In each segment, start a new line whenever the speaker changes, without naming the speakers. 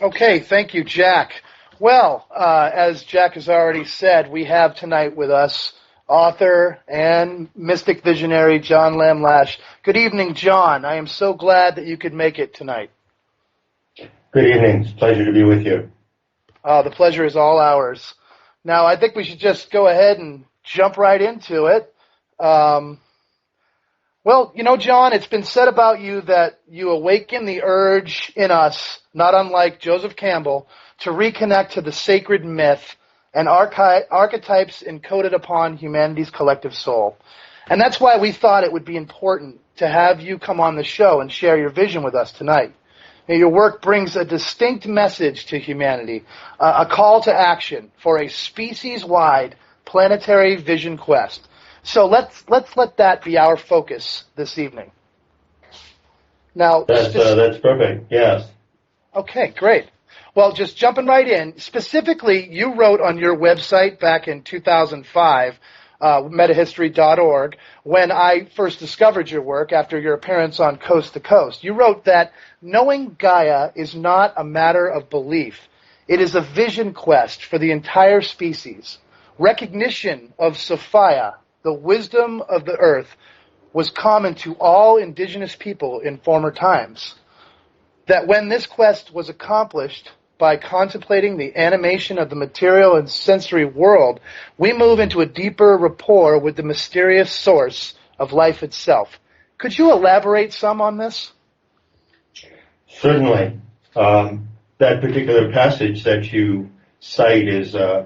Okay, thank you, Jack. Well, as Jack has already said, we have tonight with us author and mystic visionary John Lamb Lash. Good evening, John. I am so glad that you could make it tonight.
Good evening. It's a pleasure to be with you.
The pleasure is all ours. Now, I think we should just go ahead and jump right into it. Well, you know, John, it's been said about you that you awaken the urge in us, not unlike Joseph Campbell, to reconnect to the sacred myth and archetypes encoded upon humanity's collective soul. And that's why we thought it would be important to have you come on the show and share your vision with us tonight. Now, your work brings a distinct message to humanity, a call to action for a species-wide planetary vision quest. So let's let that be our focus this evening. Now,
that's perfect. Yes.
Okay, great. Well, just jumping right in. Specifically, you wrote on your website back in 2005, metahistory.org, when I first discovered your work after your appearance on Coast to Coast. You wrote that knowing Gaia is not a matter of belief. It is a vision quest for the entire species. Recognition of Sophia, the wisdom of the earth, was common to all indigenous people in former times. That when this quest was accomplished by contemplating the animation of the material and sensory world, we move into a deeper rapport with the mysterious source of life itself. Could you elaborate some on this?
Certainly. That particular passage that you cite is a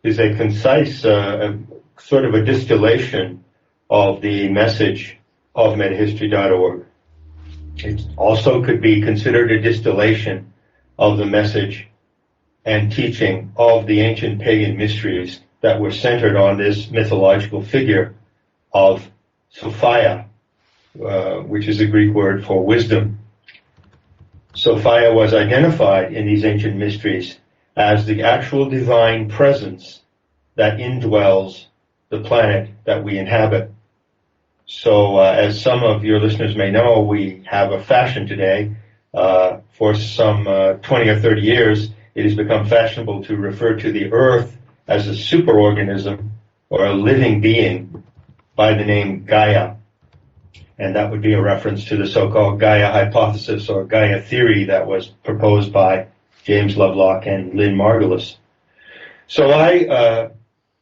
concise sort of a distillation of the message of metahistory.org. It also could be considered a distillation of the message and teaching of the ancient pagan mysteries that were centered on this mythological figure of Sophia, which is a Greek word for wisdom. Sophia was identified in these ancient mysteries as the actual divine presence that indwells the planet that we inhabit. So as some of your listeners may know, we have a fashion today. For some 20 or 30 years, it has become fashionable to refer to the Earth as a superorganism or a living being by the name Gaia. And that would be a reference to the so-called Gaia hypothesis or Gaia theory that was proposed by James Lovelock and Lynn Margulis. So I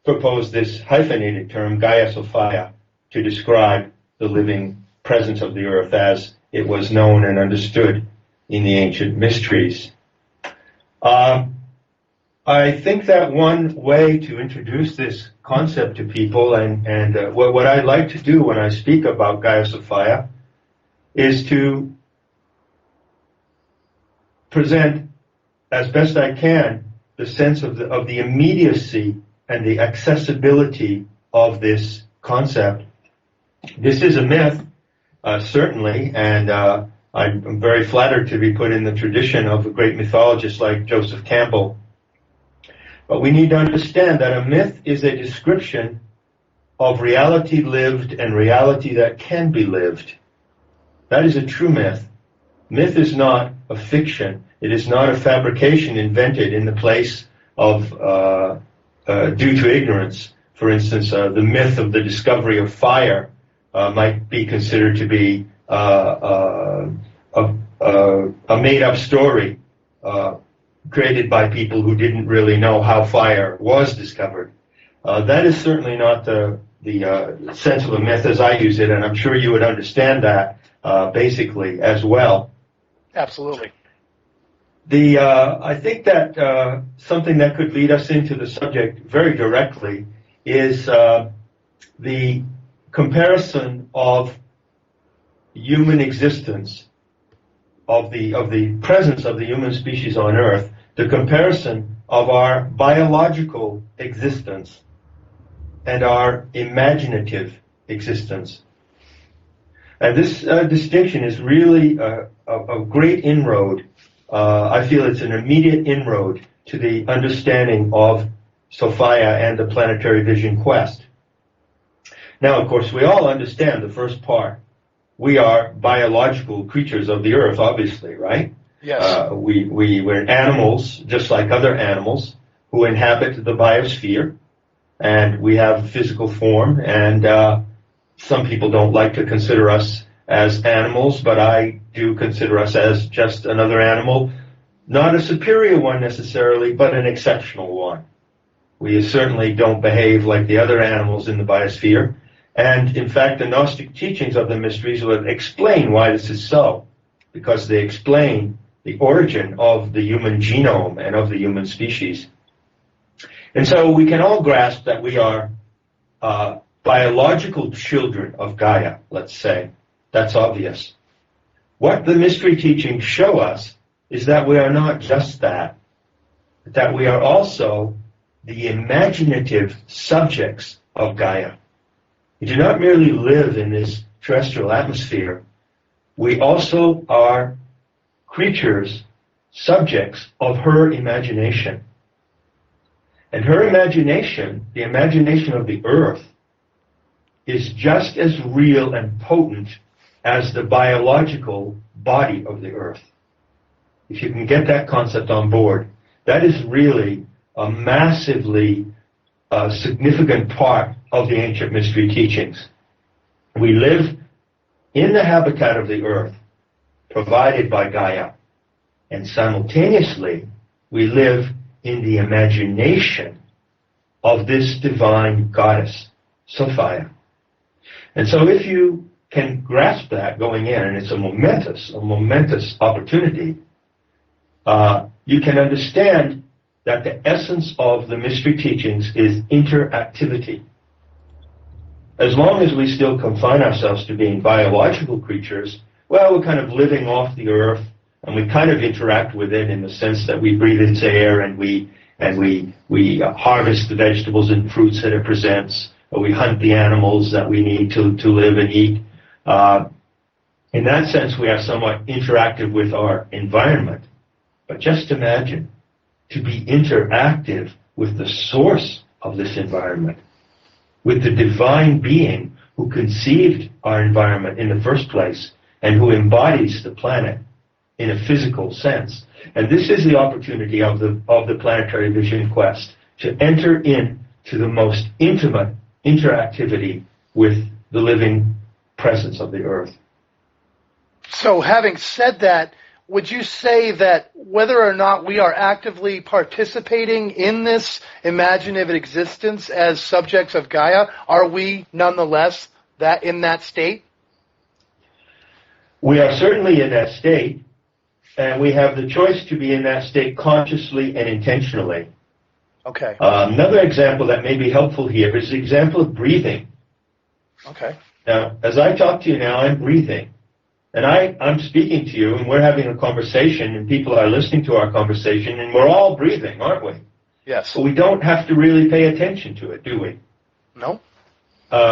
propose this hyphenated term, Gaia Sophia, to describe the living presence of the earth as it was known and understood in the ancient mysteries. I think that one way to introduce this concept to people, and what I like to do when I speak about Gaia Sophia, is to present as best I can the sense of the immediacy and the accessibility of this concept. This is a myth, certainly, and I'm very flattered to be put in the tradition of a great mythologist like Joseph Campbell. But we need to understand that a myth is a description of reality lived and reality that can be lived. That is a true myth. Myth is not a fiction. It is not a fabrication invented in the place of due to ignorance. For instance, the myth of the discovery of fire might be considered to be a made-up story created by people who didn't really know how fire was discovered. That is certainly not the sense of a myth as I use it, and I'm sure you would understand that basically as well.
Absolutely.
I think that something that could lead us into the subject very directly is the comparison of human existence, of the presence of the human species on Earth, the comparison of our biological existence and our imaginative existence. And this distinction is really a great inroad. I feel it's an immediate inroad to the understanding of Sophia and the planetary vision quest. Now, of course, we all understand the first part. We are biological creatures of the Earth, obviously, right?
Yes.
We're animals, just like other animals, who inhabit the biosphere, and we have physical form, and some people don't like to consider us as animals, but I do consider us as just another animal, not a superior one necessarily, but an exceptional one. We certainly don't behave like the other animals in the biosphere, and in fact the Gnostic teachings of the mysteries will explain why this is so, because they explain the origin of the human genome and of the human species. And so we can all grasp that we are biological children of Gaia, let's say. That's obvious. What the mystery teachings show us is that we are not just that we are also the imaginative subjects of Gaia. We do not merely live in this terrestrial atmosphere. We also are creatures, subjects of her imagination. And her imagination, the imagination of the earth, is just as real and potent as the biological body of the earth. If you can get that concept on board, that is really a massively significant part of the ancient mystery teachings. We live in the habitat of the earth, provided by Gaia, and simultaneously we live in the imagination of this divine goddess, Sophia. And so if you can grasp that going in, and it's a momentous opportunity, you can understand that the essence of the mystery teachings is interactivity. As long as we still confine ourselves to being biological creatures, well, we're kind of living off the earth, and we kind of interact with it in the sense that we breathe its air, and we harvest the vegetables and fruits that it presents, or we hunt the animals that we need to live and eat. In that sense, we are somewhat interactive with our environment. But just imagine to be interactive with the source of this environment, with the divine being who conceived our environment in the first place and who embodies the planet in a physical sense. And this is the opportunity of the Planetary Vision Quest, to enter into the most intimate interactivity with the living presence of the earth.
So having said that, would you say that whether or not we are actively participating in this imaginative existence as subjects of Gaia, are we nonetheless in that state?
We are certainly in that state, and we have the choice to be in that state consciously and intentionally.
Okay.
Another example that may be helpful here is the example of breathing.
Okay.
Now, as I talk to you now, I'm breathing. And I'm speaking to you, and we're having a conversation, and people are listening to our conversation, and we're all breathing, aren't we?
Yes.
But we don't have to really pay attention to it, do we?
No.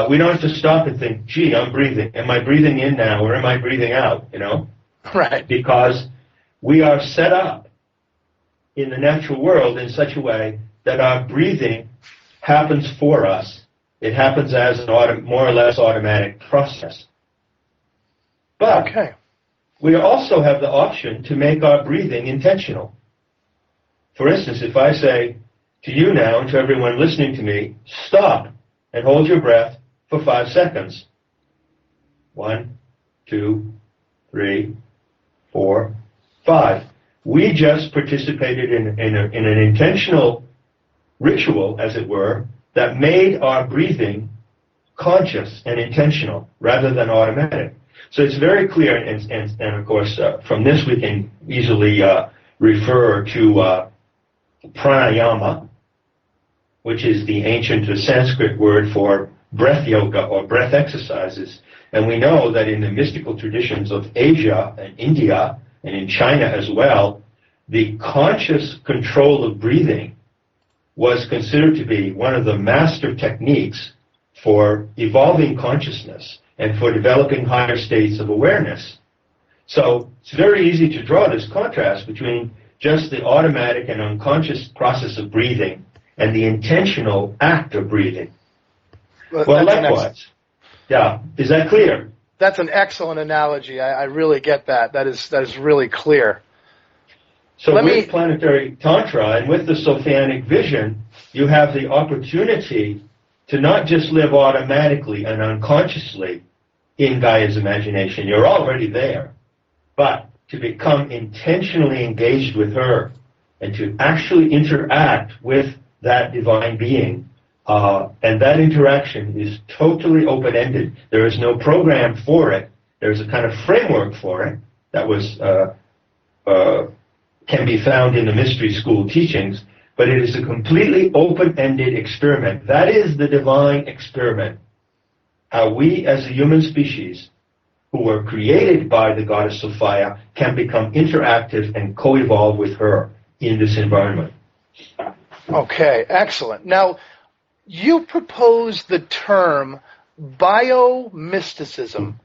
We don't have to stop and think, gee, I'm breathing. Am I breathing in now, or am I breathing out,
Right.
Because we are set up in the natural world in such a way that our breathing happens for us. It happens as an more or less automatic process. But we also have the option to make our breathing intentional. For instance, if I say to you now and to everyone listening to me, stop and hold your breath for 5 seconds. 1, 2, 3, 4, 5. We just participated in an intentional ritual, as it were, that made our breathing conscious and intentional rather than automatic. So it's very clear, and of course, from this we can easily refer to pranayama, which is the ancient Sanskrit word for breath yoga or breath exercises. And we know that in the mystical traditions of Asia and India, and in China as well, the conscious control of breathing was considered to be one of the master techniques for evolving consciousness and for developing higher states of awareness. So it's very easy to draw this contrast between just the automatic and unconscious process of breathing and the intentional act of breathing. Well, likewise. Yeah, is that clear?
That's an excellent analogy. I really get that. That is really clear.
So with planetary tantra and with the Sophianic vision, you have the opportunity to not just live automatically and unconsciously in Gaia's imagination. You're already there. But to become intentionally engaged with her and to actually interact with that divine being. And that interaction is totally open-ended. There is no program for it. There's a kind of framework for it that was can be found in the mystery school teachings, but it is a completely open-ended experiment. That is the divine experiment. How we as a human species, who were created by the goddess Sophia, can become interactive and co-evolve with her in this environment.
Okay, excellent. Now, you propose the term biomysticism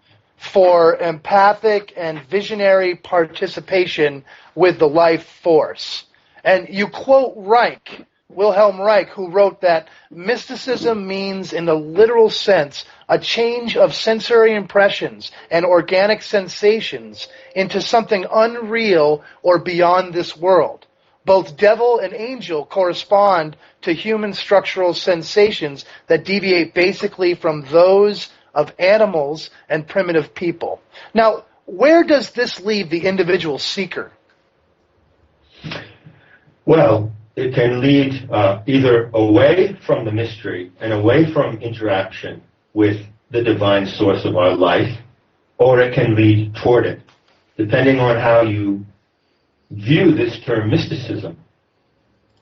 for empathic and visionary participation with the life force. And you quote Reich, Wilhelm Reich, who wrote that mysticism means, in the literal sense, a change of sensory impressions and organic sensations into something unreal or beyond this world. Both devil and angel correspond to human structural sensations that deviate basically from those of animals and primitive people. Now, where does this leave the individual seeker?
Well, it can lead either away from the mystery and away from interaction with the divine source of our life, or it can lead toward it, depending on how you view this term mysticism.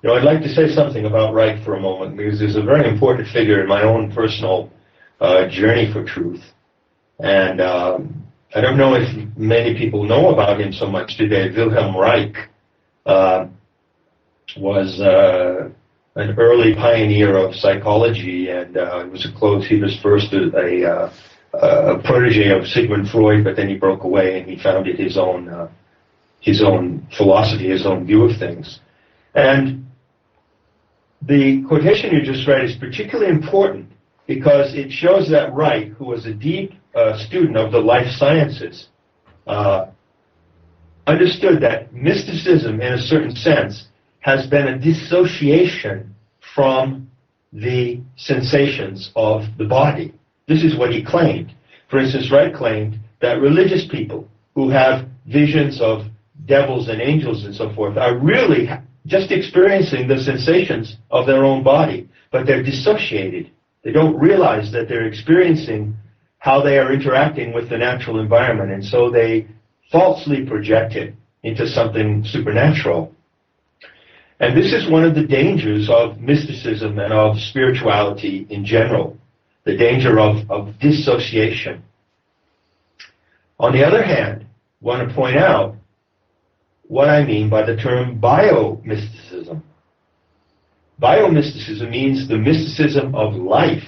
You know, I'd like to say something about Reich for a moment, because there's a very important figure in my own personal journey for truth. And I don't know if many people know about him so much today. Wilhelm Reich was an early pioneer of psychology, and he was first a protege of Sigmund Freud, but then he broke away and he founded his own philosophy, his own view of things. And the quotation you just read is particularly important because it shows that Reich, who was a deep student of the life sciences, understood that mysticism, in a certain sense, has been a dissociation from the sensations of the body. This is what he claimed. For instance, Reich claimed that religious people who have visions of devils and angels and so forth are really just experiencing the sensations of their own body, but they're dissociated. They don't realize that they're experiencing how they are interacting with the natural environment, and so they falsely project it into something supernatural. And this is one of the dangers of mysticism and of spirituality in general, the danger of dissociation. On the other hand, I want to point out what I mean by the term biomysticism. Biomysticism means the mysticism of life,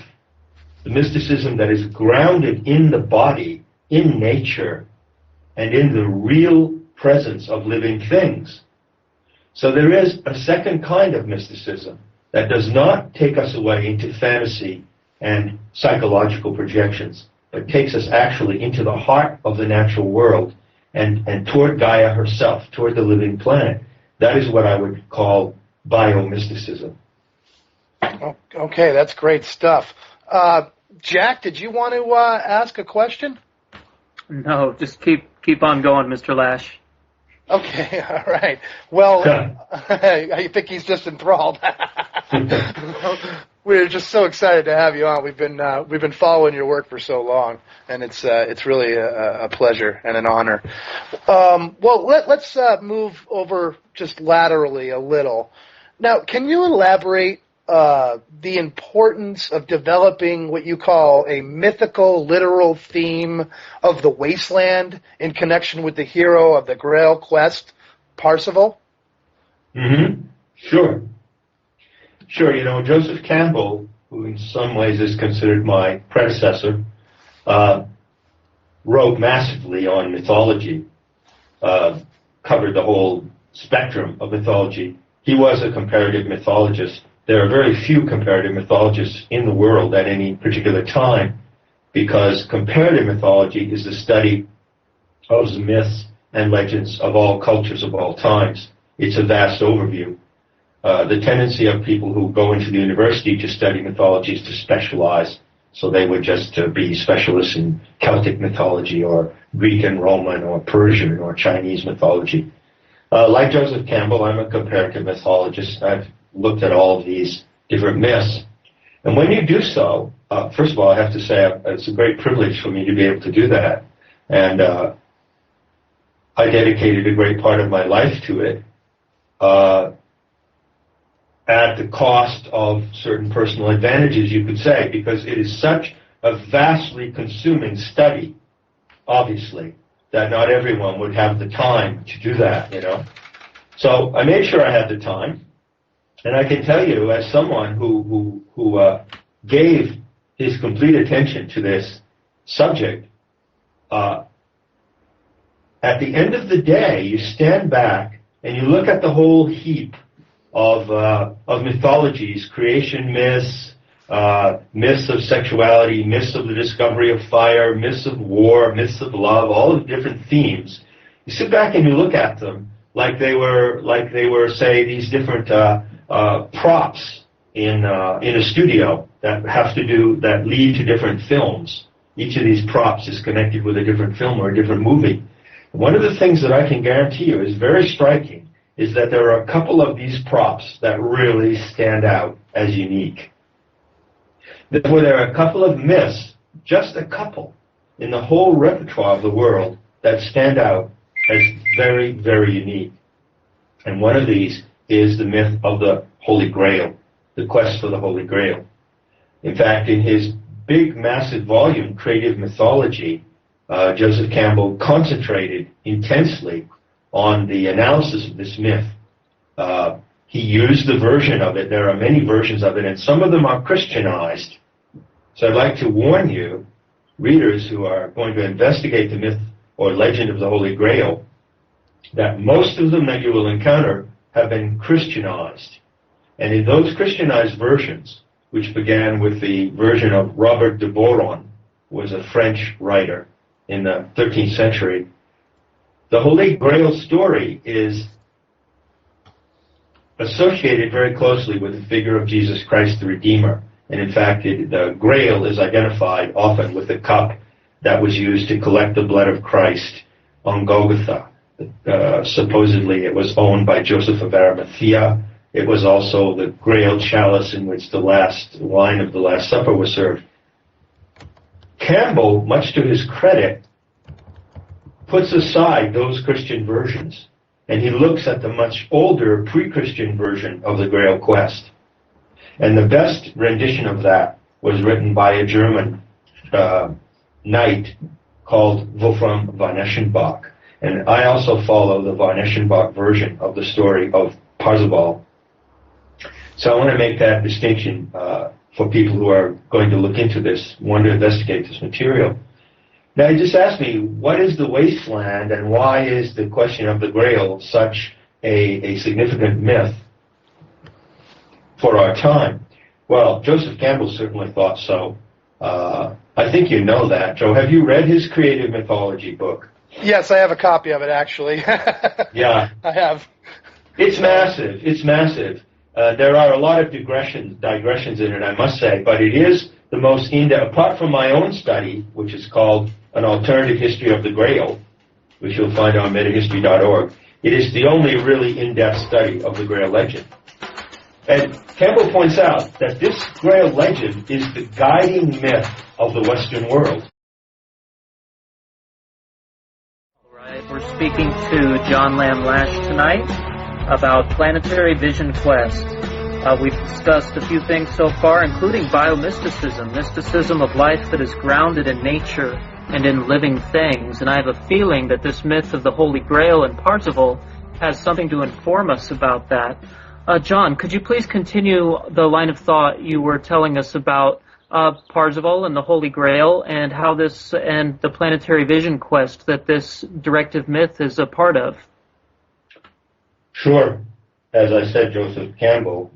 the mysticism that is grounded in the body, in nature, and in the real presence of living things. So there is a second kind of mysticism that does not take us away into fantasy and psychological projections, but takes us actually into the heart of the natural world and toward Gaia herself, toward the living planet. That is what I would call biomysticism.
Okay, that's great stuff. Jack, did you want to ask a question?
No, just keep on going, Mr. Lash.
Okay, all right. Well, I think he's just enthralled. We're just so excited to have you on. We've been following your work for so long, and it's really a pleasure and an honor. Well, let's move over just laterally a little. Now, can you elaborate the importance of developing what you call a mythical, literal theme of the wasteland in connection with the hero of the Grail quest, Parsifal?
Mm-hmm. Sure. You know, Joseph Campbell, who in some ways is considered my predecessor, wrote massively on mythology, covered the whole spectrum of mythology. He was a comparative mythologist. There are very few comparative mythologists in the world at any particular time, because comparative mythology is the study of the myths and legends of all cultures of all times. it's a vast overview. The tendency of people who go into the university to study mythology is to specialize. So they would just be specialists in Celtic mythology or Greek and Roman or Persian or Chinese mythology. Like Joseph Campbell, I'm a comparative mythologist. I've looked at all of these different myths. And when you do so, first of all, I have to say it's a great privilege for me to be able to do that. And I dedicated a great part of my life to it at the cost of certain personal advantages, you could say, because it is such a vastly consuming study, obviously, that not everyone would have the time to do that, you know. So I made sure I had the time, and I can tell you, as someone who gave his complete attention to this subject, at the end of the day, you stand back and you look at the whole heap of mythologies, creation myths, myths of sexuality, myths of the discovery of fire, myths of war, myths of love, all the different themes. You sit back and you look at them like they were, say, these different props in a studio that lead to different films. Each of these props is connected with a different film or a different movie. One of the things that I can guarantee you is very striking is that there are a couple of these props that really stand out as unique. Therefore, there are a couple of myths, just a couple, in the whole repertoire of the world that stand out as very, very unique. And one of these is the myth of the Holy Grail, the quest for the Holy Grail. In fact, in his big, massive volume, Creative Mythology, Joseph Campbell concentrated intensely on the analysis of this myth. He used the version of it. There are many versions of it, and some of them are Christianized. So I'd like to warn you, readers who are going to investigate the myth or legend of the Holy Grail, that most of them that you will encounter have been Christianized. And in those Christianized versions, which began with the version of Robert de Boron, who was a French writer in the 13th century, the Holy Grail story is associated very closely with the figure of Jesus Christ the Redeemer. And in fact, the Grail is identified often with the cup that was used to collect the blood of Christ on Golgotha. Supposedly it was owned by Joseph of Arimathea. It was also the Grail chalice in which the last wine of the Last Supper was served. Campbell, much to his credit, puts aside those Christian versions, and he looks at the much older pre-Christian version of the Grail quest. And the best rendition of that was written by a German knight called Wolfram von Eschenbach. And I also follow the von Eschenbach version of the story of Parzival. So I want to make that distinction for people who are going to look into this, want to investigate this material. Now, you just asked me, what is the wasteland and why is the question of the Grail such a significant myth for our time? Well, Joseph Campbell certainly thought so. I think you know that. Joe, have you read his Creative Mythology book?
Yes, I have a copy of it, actually.
Yeah.
I have.
It's massive. It's massive. There are a lot of digressions in it, I must say, but it is the most in-depth, apart from my own study, which is called An Alternative History of the Grail, which you'll find on metahistory.org. It is the only really in-depth study of the Grail legend. And Campbell points out that this Grail legend is the guiding myth of the Western world.
All right, we're speaking to John Lamb Lash tonight about Planetary Vision Quest. We've discussed a few things so far, including biomysticism, mysticism of life that is grounded in nature and in living things. And I have a feeling that this myth of the Holy Grail and Parzival has something to inform us about that. John, could you please continue the line of thought you were telling us about Parzival and the Holy Grail and how this and the Planetary Vision Quest that this directive myth is a part of?
Sure. As I said, Joseph Campbell,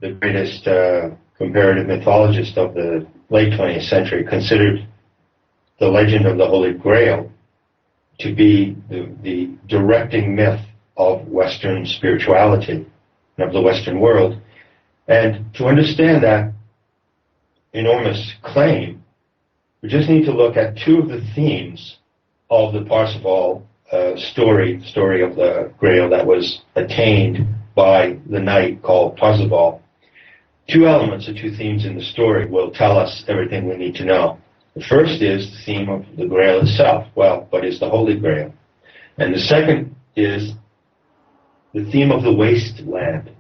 the greatest comparative mythologist of the late 20th century, considered the legend of the Holy Grail to be the directing myth of Western spirituality and of the Western world. And to understand that enormous claim, we just need to look at two of the themes of the Parsifal story of the Grail that was attained by the knight called Parsifal. Two elements or two themes in the story will tell us everything we need to know. The first is the theme of the Grail itself. Well, what is the Holy Grail? And the second is the theme of the wasteland,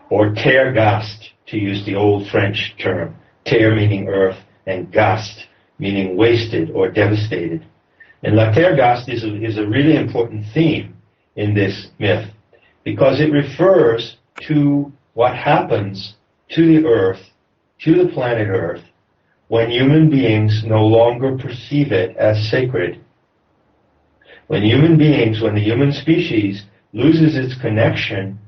or terre ghaste, to use the old French term. Terre meaning earth, and ghaste meaning wasted or devastated. And la terre ghaste is a really important theme in this myth, because it refers to what happens to the earth, to the planet Earth, when human beings no longer perceive it as sacred. When the human species loses its connection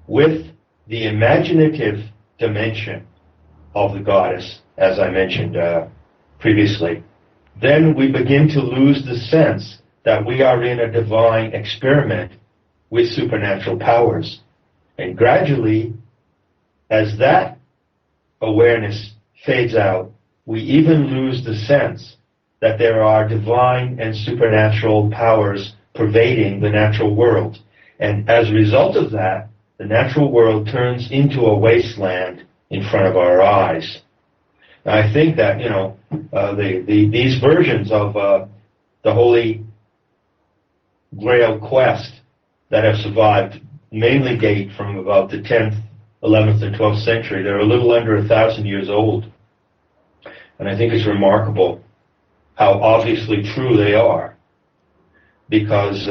with the imaginative dimension of the goddess, as I mentioned previously, then we begin to lose the sense that we are in a divine experiment with supernatural powers. And gradually, as that awareness fades out, we even lose the sense that there are divine and supernatural powers pervading the natural world. And as a result of that, the natural world turns into a wasteland in front of our eyes. And I think that, these versions of the Holy Grail quest that have survived mainly date from about the 10th, 11th, and 12th century. They're a little under 1,000 years old. And I think it's remarkable how obviously true they are, because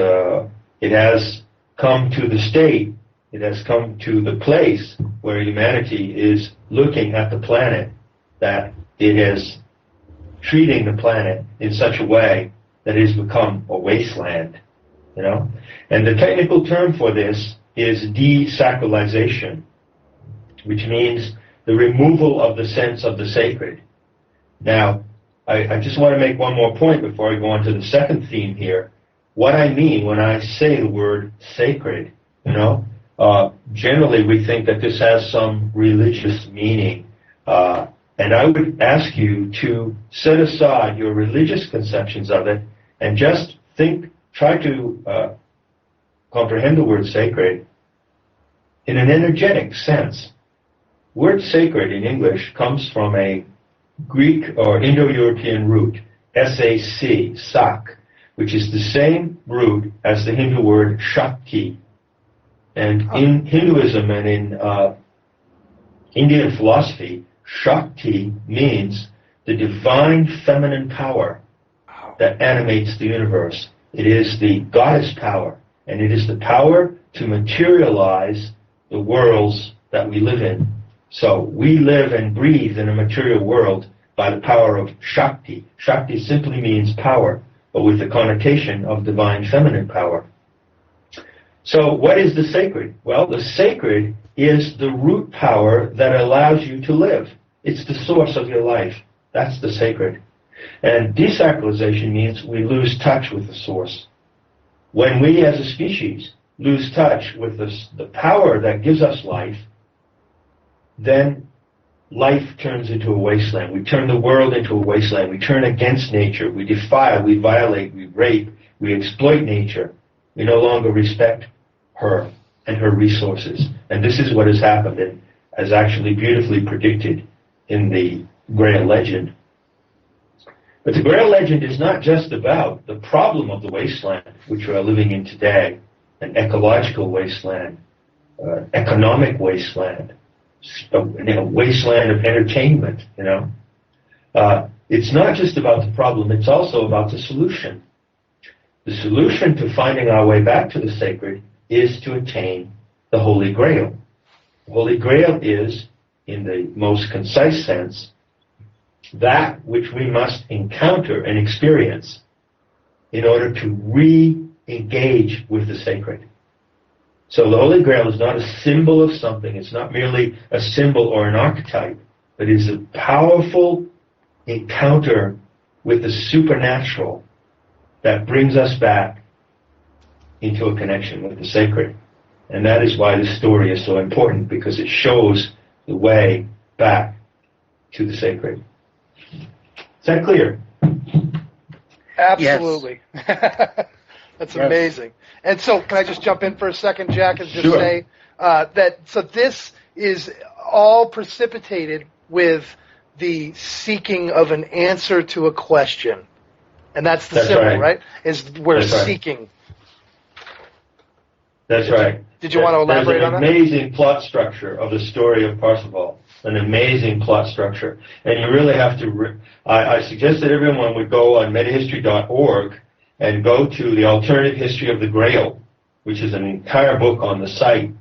it has come to the state, it has come to the place where humanity is looking at the planet, that it is treating the planet in such a way that it has become a wasteland, And the technical term for this is desacralization, which means the removal of the sense of the sacred. Now, I just want to make one more point before I go on to the second theme here. What I mean when I say the word sacred, generally we think that this has some religious meaning. And I would ask you to set aside your religious conceptions of it and just try to comprehend the word sacred in an energetic sense. Word sacred in English comes from a Greek or Indo-European root, S-A-C, sak, which is the same root as the Hindu word Shakti. And in Hinduism and in Indian philosophy, Shakti means the divine feminine power that animates the universe. It is the goddess power, and it is the power to materialize the worlds that we live in. So we live and breathe in a material world by the power of Shakti. Shakti simply means power, but with the connotation of divine feminine power. So what is the sacred? Well, the sacred is the root power that allows you to live. It's the source of your life. That's the sacred. And desacralization means we lose touch with the source. When we as a species lose touch with the power that gives us life, then life turns into a wasteland. We turn the world into a wasteland. We turn against nature. We defile, we violate, we rape, we exploit nature. We no longer respect her and her resources. And this is what has happened and as actually beautifully predicted in the Grail legend. But the Grail legend is not just about the problem of the wasteland, which we are living in today, an ecological wasteland, economic wasteland, a wasteland of entertainment, It's not just about the problem, it's also about the solution. The solution to finding our way back to the sacred is to attain the Holy Grail. The Holy Grail is, in the most concise sense, that which we must encounter and experience in order to re-engage with the sacred. So the Holy Grail is not a symbol of something. It's not merely a symbol or an archetype, but it is a powerful encounter with the supernatural that brings us back into a connection with the sacred. And that is why this story is so important, because it shows the way back to the sacred. Is that clear?
Absolutely. Yes. That's amazing. And so can I just jump in for a second, Jack, and just say that so this is all precipitated with the seeking of an answer to a question. And that's the symbol, right? Is we're seeking.
That's right.
Did you want to elaborate on that?
There's an amazing plot structure of the story of Parsifal. An amazing plot structure. And you really have to... I suggest that everyone would go on metahistory.org and go to the Alternative History of the Grail, which is an entire book on the site.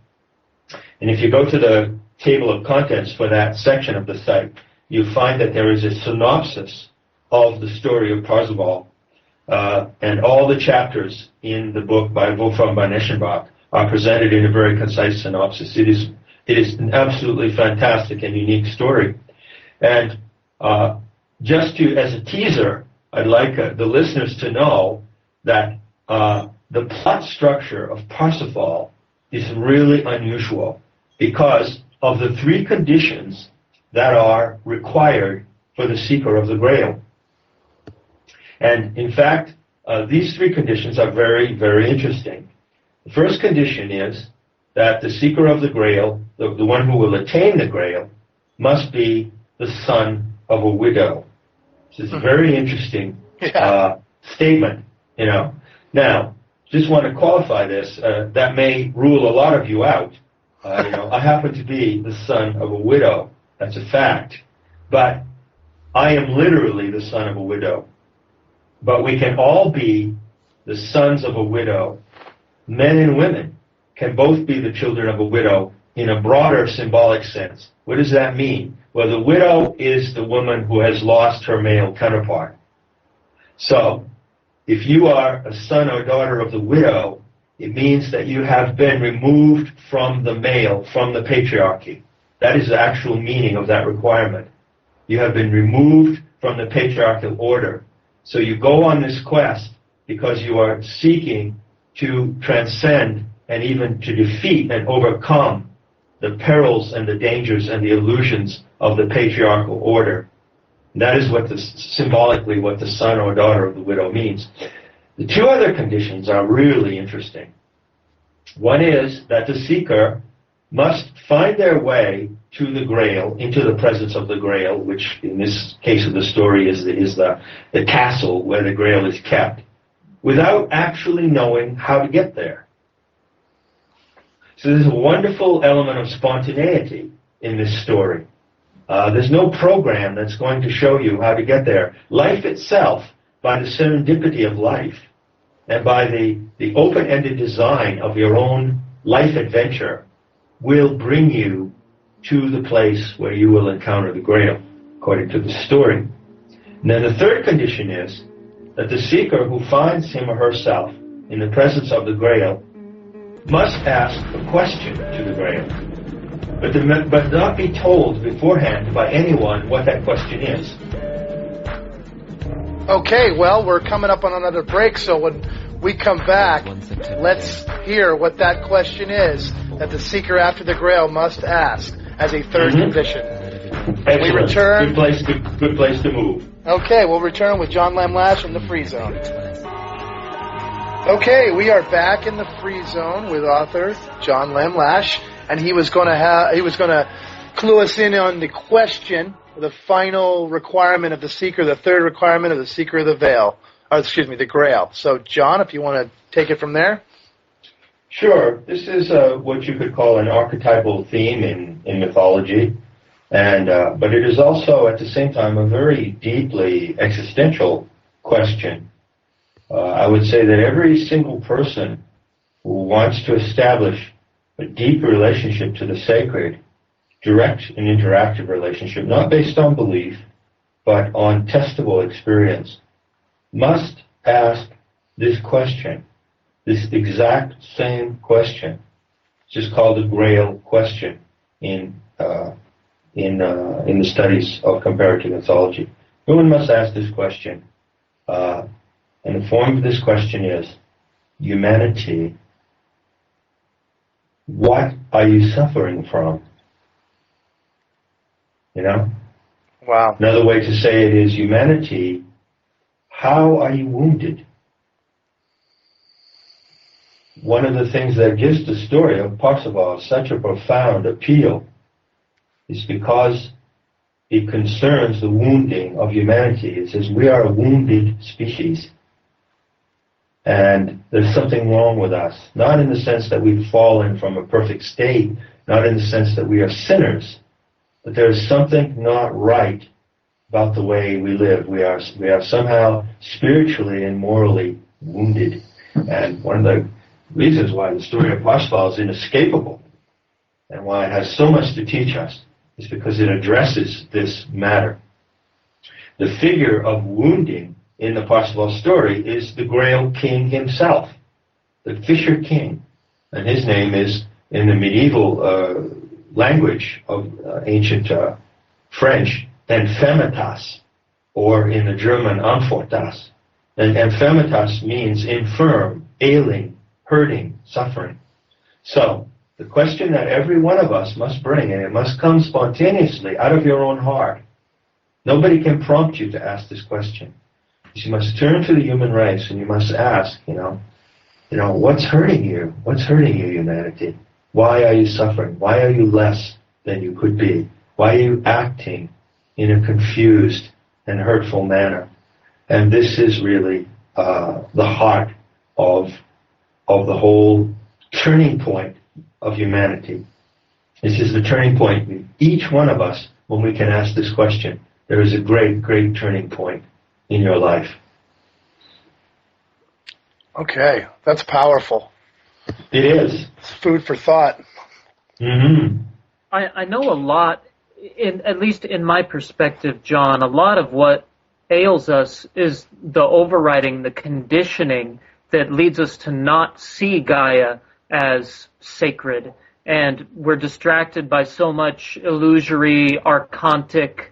And if you go to the table of contents for that section of the site, you find that there is a synopsis of the story of Parzival. And all the chapters in the book by Wolfram von Eschenbach are presented in a very concise synopsis. It is an absolutely fantastic and unique story. And just as a teaser, I'd like the listeners to know that the plot structure of Parsifal is really unusual because of the three conditions that are required for the seeker of the Grail. And in fact, these three conditions are very, very interesting. The first condition is that the seeker of the Grail, the one who will attain the Grail, must be the son of a widow. This is a very interesting statement, you know. Now, just want to qualify this. That may rule a lot of you out. I happen to be the son of a widow. That's a fact. But I am literally the son of a widow. But we can all be the sons of a widow. Men and women can both be the children of a widow in a broader symbolic sense. What does that mean? Well, the widow is the woman who has lost her male counterpart. So, if you are a son or daughter of the widow, it means that you have been removed from the male, from the patriarchy. That is the actual meaning of that requirement. You have been removed from the patriarchal order. So you go on this quest because you are seeking to transcend and even to defeat and overcome the perils and the dangers and the illusions of the patriarchal order. And that is symbolically what the son or daughter of the widow means. The two other conditions are really interesting. One is that the seeker must find their way to the Grail, into the presence of the Grail, which in this case of the story is the castle where the Grail is kept, without actually knowing how to get there. So there's a wonderful element of spontaneity in this story. There's no program that's going to show you how to get there. Life itself, by the serendipity of life, and by the open-ended design of your own life adventure, will bring you to the place where you will encounter the Grail, according to the story. And then the third condition is that the seeker who finds him or herself in the presence of the Grail must ask a question to the Grail, but not be told beforehand by anyone what that question is.
Okay, well, we're coming up on another break, so when we come back, let's hear what that question is that the seeker after the Grail must ask as a third condition.
Excellent.
We return.
Good place to move.
Okay, we'll return with John Lamb Lash in the Free Zone. Okay, we are back in the Free Zone with author John Lamb Lash, and he was going to clue us in on the question, the final requirement of the seeker, the third requirement of the seeker of the veil, the Grail. So, John, if you want to take it from there.
Sure. This is what you could call an archetypal theme in mythology, but it is also at the same time a very deeply existential question. I would say that every single person who wants to establish a deep relationship to the sacred, direct and interactive relationship, not based on belief, but on testable experience, must ask this question, this exact same question. It's just called the Grail question in the studies of comparative mythology. No one must ask this question. And the form of this question is, humanity, what are you suffering from? You know?
Wow.
Another way to say it is, humanity, how are you wounded? One of the things that gives the story of Parzival such a profound appeal is because it concerns the wounding of humanity. It says we are a wounded species. And there's something wrong with us. Not in the sense that we've fallen from a perfect state, not in the sense that we are sinners, but there's something not right about the way we live. We are somehow spiritually and morally wounded. And one of the reasons why the story of Parzival is inescapable and why it has so much to teach us is because it addresses this matter. The figure of wounding in the Parzival story is the Grail King himself, the Fisher King. And his name is, in the medieval language of ancient French, Infirmitas, or in the German, Amfortas. And Infirmitas means infirm, ailing, hurting, suffering. So, the question that every one of us must bring, and it must come spontaneously out of your own heart. Nobody can prompt you to ask this question. You must turn to the human race and you must ask, what's hurting you? What's hurting you, humanity? Why are you suffering? Why are you less than you could be? Why are you acting in a confused and hurtful manner? And this is really the heart of the whole turning point of humanity. This is the turning point in each one of us when we can ask this question. There is a great, great turning point in your life.
Okay, that's powerful.
It is.
It's food for thought.
Mm-hmm.
I know a lot, at least in my perspective, John, a lot of what ails us is the overriding, the conditioning that leads us to not see Gaia as sacred. And we're distracted by so much illusory, archontic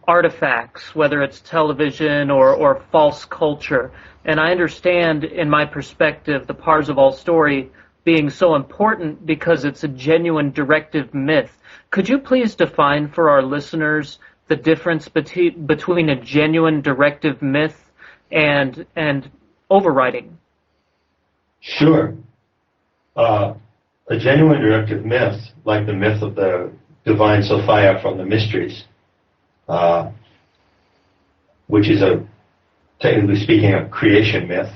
artifacts, whether it's television or false culture. And I understand, in my perspective, the Parzival story being so important because it's a genuine directive myth. Could you please define for our listeners the difference between a genuine directive myth and overriding?
Sure. A genuine directive myth, like the myth of the divine Sophia from the Mysteries, which is technically speaking, a creation myth.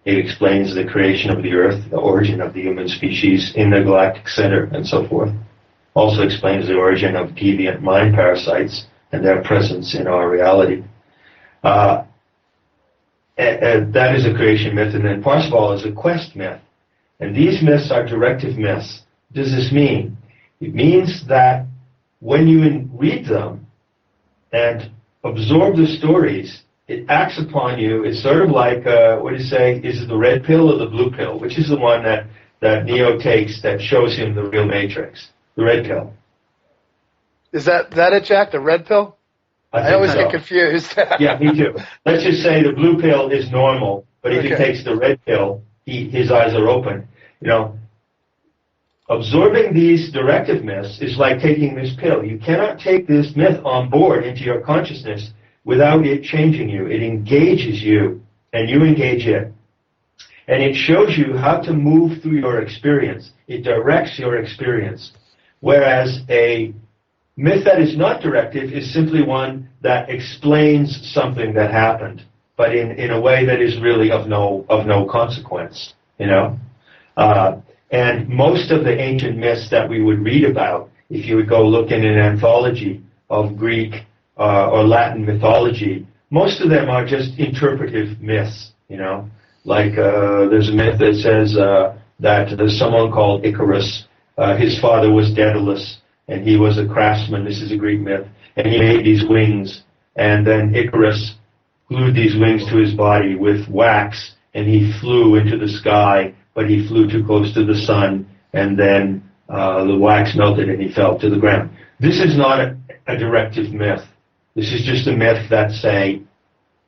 It explains the creation of the Earth, the origin of the human species in the galactic center, and so forth. Also explains the origin of deviant mind parasites and their presence in our reality. And that is a creation myth, and then Parzival is a quest myth. And these myths are directive myths. What does this mean? It means that when you read them and absorb the stories, it acts upon you. It's sort of like, is it the red pill or the blue pill? Which is the one that Neo takes that shows him the real Matrix? The red pill.
Is that it, Jack? The red pill? I always get confused.
Yeah, me too. Let's just say the blue pill is normal, but if he takes the red pill, his eyes are open. Absorbing these directive myths is like taking this pill. You cannot take this myth on board into your consciousness without it changing you. It engages you, and you engage it. And it shows you how to move through your experience. It directs your experience. Whereas a myth that is not directive is simply one that explains something that happened, but in a way that is really of no consequence, And most of the ancient myths that we would read about, if you would go look in an anthology of Greek or Latin mythology, most of them are just interpretive myths, Like there's a myth that says that there's someone called Icarus. His father was Daedalus, and he was a craftsman. This is a Greek myth. And he made these wings, and then Icarus glued these wings to his body with wax, and he flew into the sky, but he flew too close to the sun, and then the wax melted and he fell to the ground. This is not a directive myth. This is just a myth that,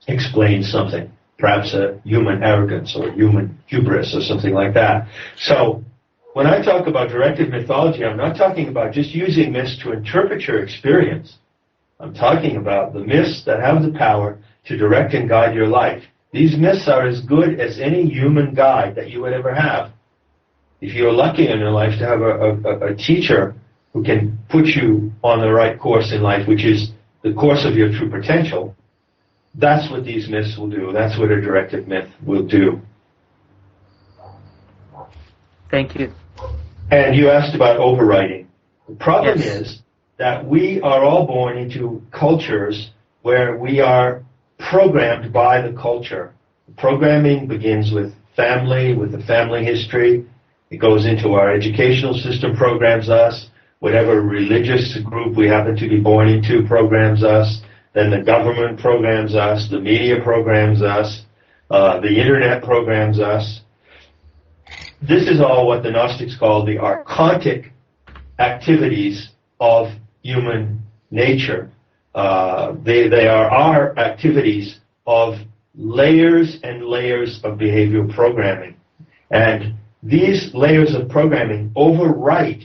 explains something. perhaps a human arrogance or human hubris or something like that. So when I talk about directive mythology, I'm not talking about just using myths to interpret your experience. I'm talking about the myths that have the power to direct and guide your life. These myths are as good as any human guide that you would ever have. If you're lucky in your life to have a teacher who can put you on the right course in life, which is the course of your true potential, that's what these myths will do. That's what a directive myth will do.
Thank you.
And you asked about overriding. The problem
Yes.
is that we are all born into cultures where we are programmed by the culture. Programming begins with family, with the family history. It goes into our educational system, programs us. Whatever religious group we happen to be born into programs us. Then the government programs us. The media programs us. The internet programs us. This is all what the Gnostics call the archontic activities of human nature. They are our activities of layers and layers of behavioral programming. And these layers of programming overwrite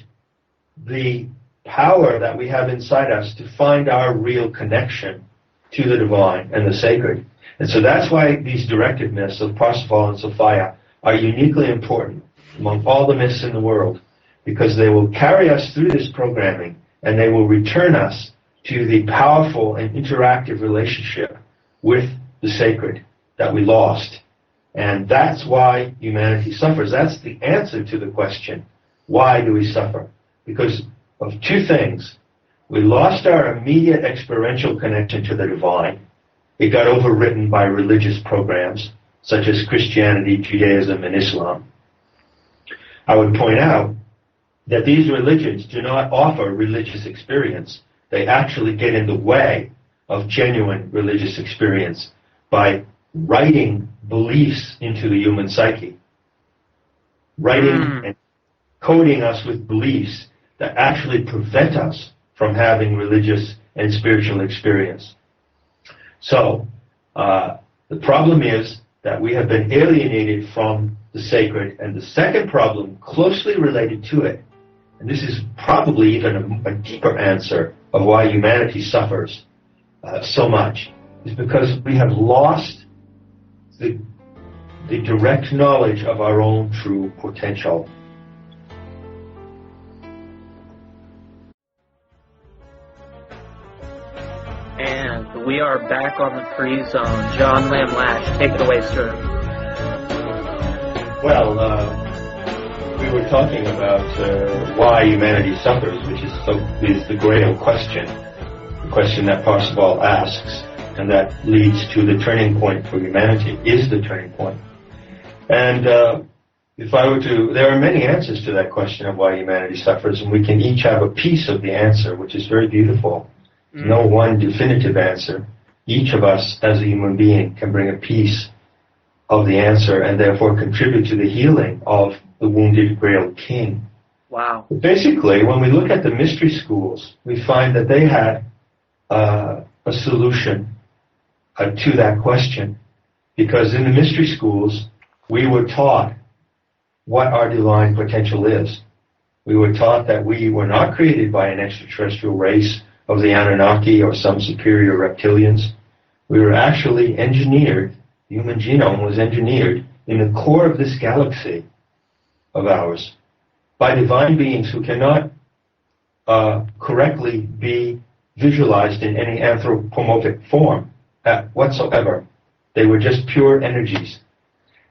the power that we have inside us to find our real connection to the divine and the sacred. And so that's why these directive myths of Parsifal and Sophia are uniquely important among all the myths in the world, because they will carry us through this programming and they will return us to the powerful and interactive relationship with the sacred that we lost. And that's why humanity suffers. That's the answer to the question, why do we suffer? Because of two things. We lost our immediate experiential connection to the divine. It got overwritten by religious programs, such as Christianity, Judaism, and Islam. I would point out that these religions do not offer religious experience. They actually get in the way of genuine religious experience by writing beliefs into the human psyche. Writing and coding us with beliefs that actually prevent us from having religious and spiritual experience. So, the problem is that we have been alienated from the sacred, and the second problem closely related to it, and this is probably even a deeper answer of why humanity suffers so much, is because we have lost the direct knowledge of our own true potential.
And we are back on the free zone. John Lamb Lash, take it away, sir.
Well, we were talking about why humanity suffers, which is the Grail question, the question that Parsifal asks, and that leads to the turning point for humanity, is the turning point. And if I were to, there are many answers to that question of why humanity suffers, and we can each have a piece of the answer, which is very beautiful. No one definitive answer. Each of us, as a human being, can bring a piece of the answer and therefore contribute to the healing of the wounded Grail King.
Wow.
Basically, when we look at the mystery schools, we find that they had a solution to that question. Because in the mystery schools, we were taught what our divine potential is. We were taught that we were not created by an extraterrestrial race of the Anunnaki or some superior reptilians. We were actually engineered, the human genome was engineered in the core of this galaxy of ours by divine beings who cannot correctly be visualized in any anthropomorphic form whatsoever. They were just pure energies.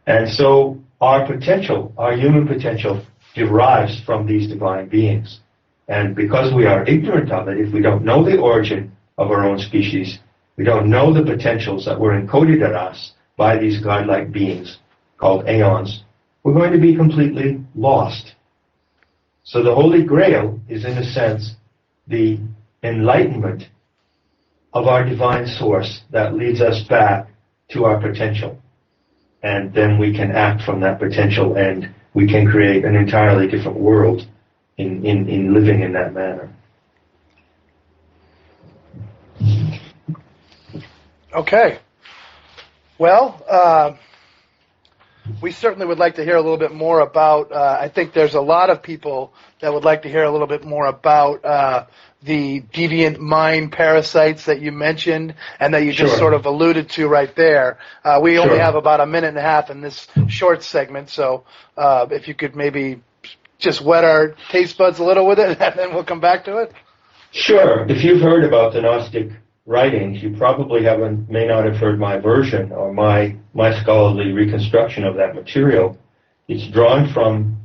And so our potential, our human potential, derives from these divine beings. And because we are ignorant of it, if we don't know the origin of our own species, we don't know the potentials that were encoded in us by these godlike beings called aeons, we're going to be completely lost. So the Holy Grail is, in a sense, the enlightenment of our divine source that leads us back to our potential. And then we can act from that potential, and we can create an entirely different world in living in that manner.
Okay. Well, we certainly would like to hear a little bit more about, I think there's a lot of people that would like to hear a little bit more about the deviant mind parasites that you mentioned and that you just sort of alluded to right there. We only have about a minute and a half in this short segment, so if you could maybe just wet our taste buds a little with it, and then we'll come back to it.
Sure. If you've heard about the Gnostic writings, you probably may not have heard my version or my scholarly reconstruction of that material. It's drawn from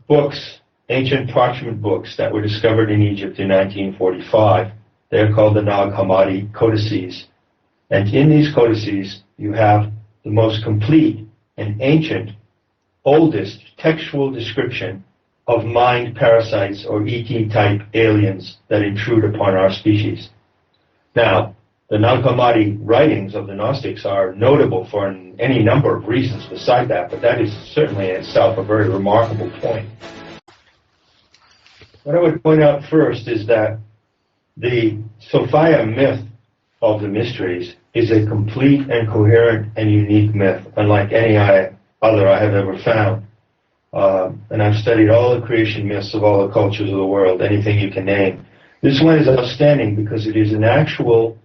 books, ancient parchment books that were discovered in Egypt in 1945. They're called the Nag Hammadi codices. And in these codices, you have the most complete and ancient, oldest textual description of mind parasites or ET-type aliens that intrude upon our species. Now, the Nag Hammadi writings of the Gnostics are notable for any number of reasons beside that, but that is certainly in itself a very remarkable point. What I would point out first is that the Sophia myth of the mysteries is a complete and coherent and unique myth, unlike any other I have ever found. And I've studied all the creation myths of all the cultures of the world, anything you can name. This one is outstanding because it is an actual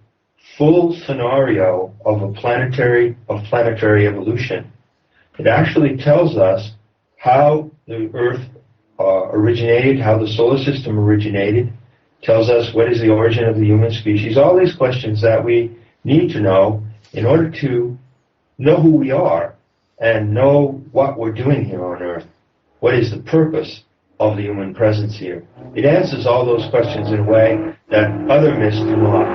full scenario of planetary evolution. It actually tells us how the Earth originated, how the solar system originated, tells us what is the origin of the human species, all these questions that we need to know in order to know who we are and know what we're doing here on Earth. What is the purpose of the human presence here? It answers all those questions in a way that other myths do not.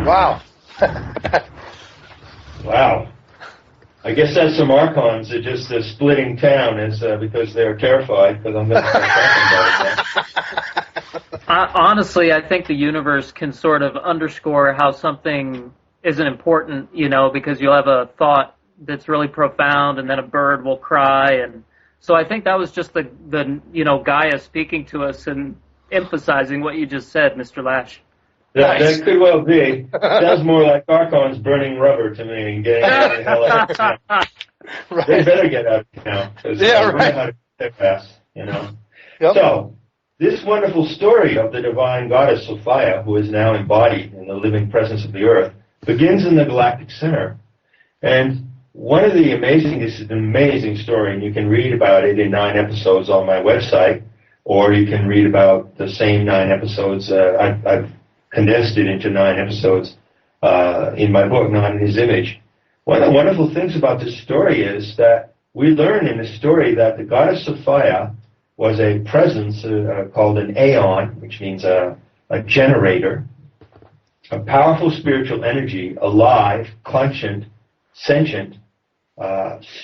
Wow.
Wow. I guess that's some archons are just splitting town because they're terrified because I'm going to start talking about it now.
Honestly, I think the universe can sort of underscore how something isn't important, because you'll have a thought that's really profound, and then a bird will cry, and so I think that was just the Gaia speaking to us and emphasizing what you just said, Mr. Lash.
That could well be. Sounds more like archons burning rubber to me and getting the hell out of town. Right. They better get out of town because they know how to get fast, Yep. So this wonderful story of the divine goddess Sophia, who is now embodied in the living presence of the Earth, begins in the galactic center. And this is an amazing story, and you can read about it in 9 episodes on my website, or you can read about the same 9 episodes. I've condensed it into 9 episodes in my book, Not in His Image. One of the wonderful things about this story is that we learn in the story that the goddess Sophia was a presence called an aeon, which means a generator, a powerful spiritual energy, alive, conscient, sentient,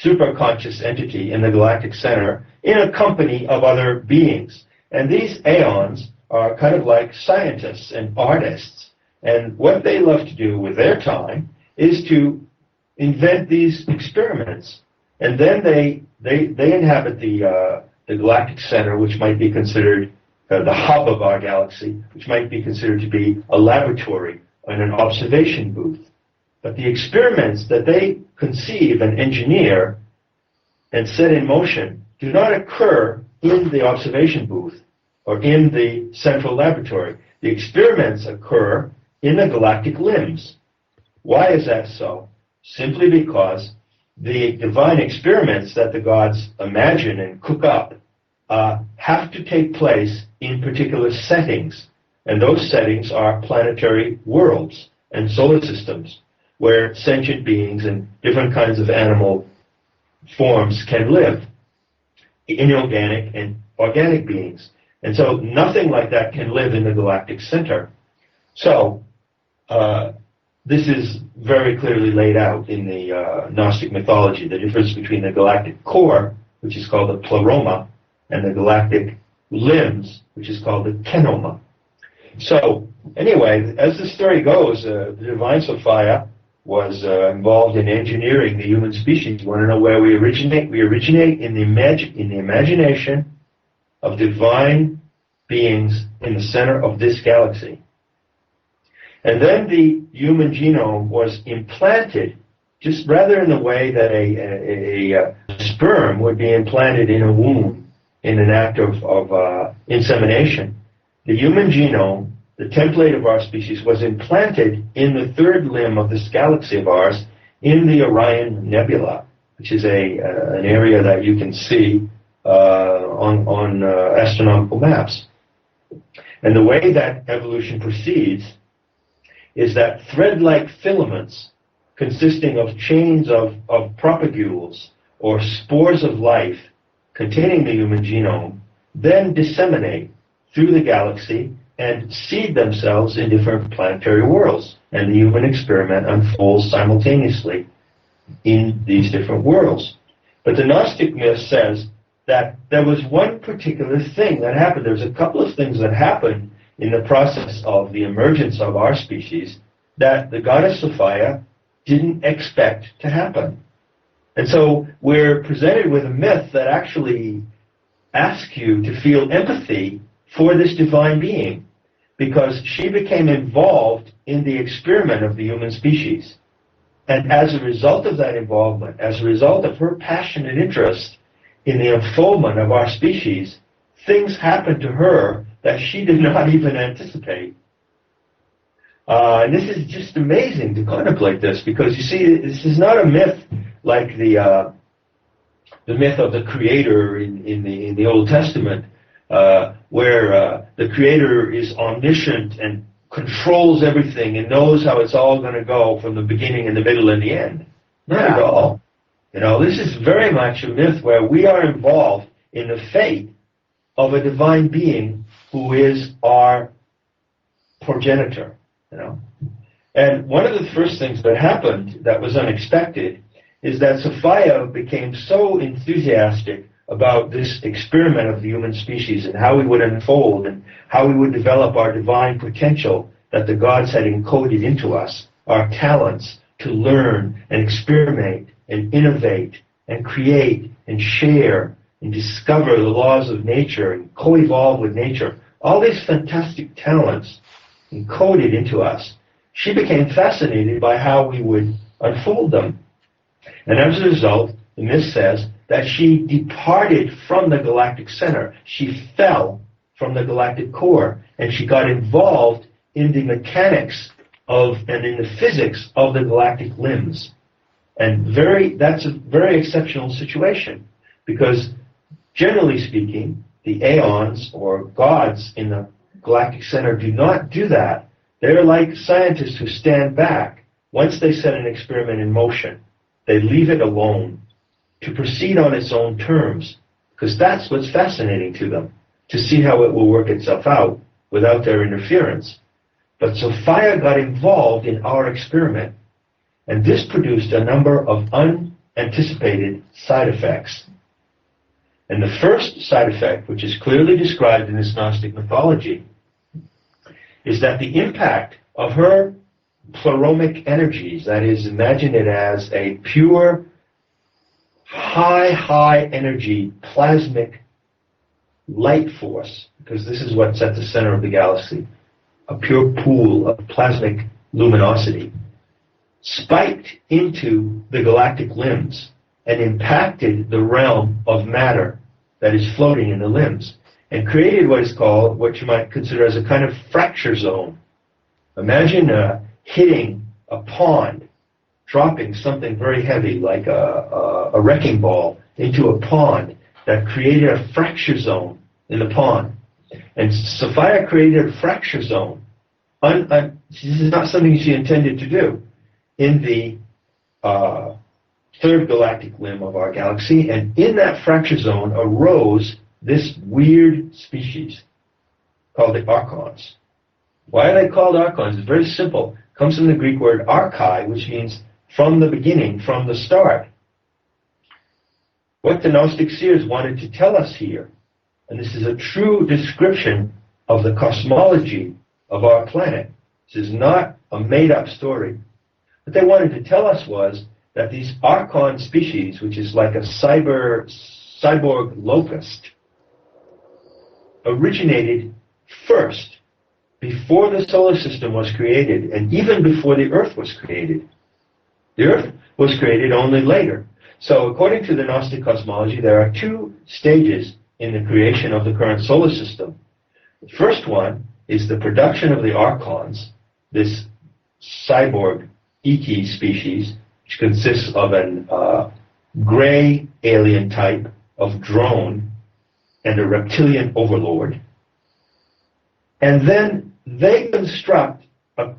superconscious entity in the galactic center in a company of other beings. And these aeons are kind of like scientists and artists. And what they love to do with their time is to invent these experiments. And then they inhabit the galactic center, which might be considered the hub of our galaxy, which might be considered to be a laboratory and an observation booth. But the experiments that they conceive and engineer and set in motion do not occur in the observation booth or in the central laboratory. The experiments occur in the galactic limbs. Why is that so? Simply because the divine experiments that the gods imagine and cook up have to take place in particular settings. And those settings are planetary worlds and solar systems where sentient beings and different kinds of animal forms can live, inorganic and organic beings. And so nothing like that can live in the galactic center. So this is very clearly laid out in the Gnostic mythology, the difference between the galactic core, which is called the pleroma, and the galactic limbs, which is called the kenoma. So anyway, as the story goes, the divine Sophia was involved in engineering the human species. You want to know where we originate? We originate in the imagination of divine beings in the center of this galaxy. And then the human genome was implanted, just rather in the way that a sperm would be implanted in a womb in an act of insemination. The human genome, the template of our species, was implanted in the third limb of this galaxy of ours in the Orion Nebula, which is an area that you can see on astronomical maps. And the way that evolution proceeds is that thread-like filaments consisting of chains of propagules or spores of life containing the human genome then disseminate through the galaxy and seed themselves in different planetary worlds. And the human experiment unfolds simultaneously in these different worlds. But the Gnostic myth says that there was one particular thing that happened. There's a couple of things that happened in the process of the emergence of our species that the goddess Sophia didn't expect to happen. And so we're presented with a myth that actually asks you to feel empathy for this divine being, because she became involved in the experiment of the human species. And as a result of that involvement, as a result of her passionate interest in the unfoldment of our species, things happened to her that she did not even anticipate. And this is just amazing to contemplate this, because you see, this is not a myth like the myth of the Creator in the Old Testament, where the Creator is omniscient and controls everything and knows how it's all going to go from the beginning and the middle and the end. Not at all. You know, this is very much a myth where we are involved in the fate of a divine being who is our progenitor. You know, and one of the first things that happened that was unexpected is that Sophia became so enthusiastic about this experiment of the human species and how we would unfold and how we would develop our divine potential that the gods had encoded into us, our talents to learn and experiment and innovate and create and share and discover the laws of nature and co-evolve with nature. All these fantastic talents encoded into us. She became fascinated by how we would unfold them. And as a result, the myth says that she departed from the galactic center. She fell from the galactic core, and she got involved in the mechanics of and in the physics of the galactic limbs. And that's a very exceptional situation, because generally speaking, the aeons or gods in the galactic center do not do that. They're like scientists who stand back. Once they set an experiment in motion, they leave it alone to proceed on its own terms, because that's what's fascinating to them, to see how it will work itself out without their interference. But Sophia got involved in our experiment, and this produced a number of unanticipated side effects. And the first side effect, which is clearly described in this Gnostic mythology, is that the impact of her pleromic energies, that is, imagine it as a pure, high energy plasmic light force, because this is what's at the center of the galaxy, a pure pool of plasmic luminosity, spiked into the galactic limbs and impacted the realm of matter that is floating in the limbs, and created what is called, what you might consider as a kind of fracture zone. Imagine hitting a pond, dropping something very heavy like a wrecking ball into a pond that created a fracture zone in the pond. And Sophia created a fracture zone. This is not something she intended to do in the third galactic limb of our galaxy, and in that fracture zone arose this weird species called the Archons. Why are they called Archons? It's very simple. It comes from the Greek word archai, which means from the beginning, from the start. What the Gnostic seers wanted to tell us here, and this is a true description of the cosmology of our planet. This is not a made-up story. What they wanted to tell us was that these Archon species, which is like a cyborg locust, originated first before the solar system was created, and even before the Earth was created. The Earth was created only later. So according to the Gnostic cosmology, there are two stages in the creation of the current solar system. The first one is the production of the archons, this cyborg ET species, which consists of an gray alien type of drone and a reptilian overlord. And then they construct,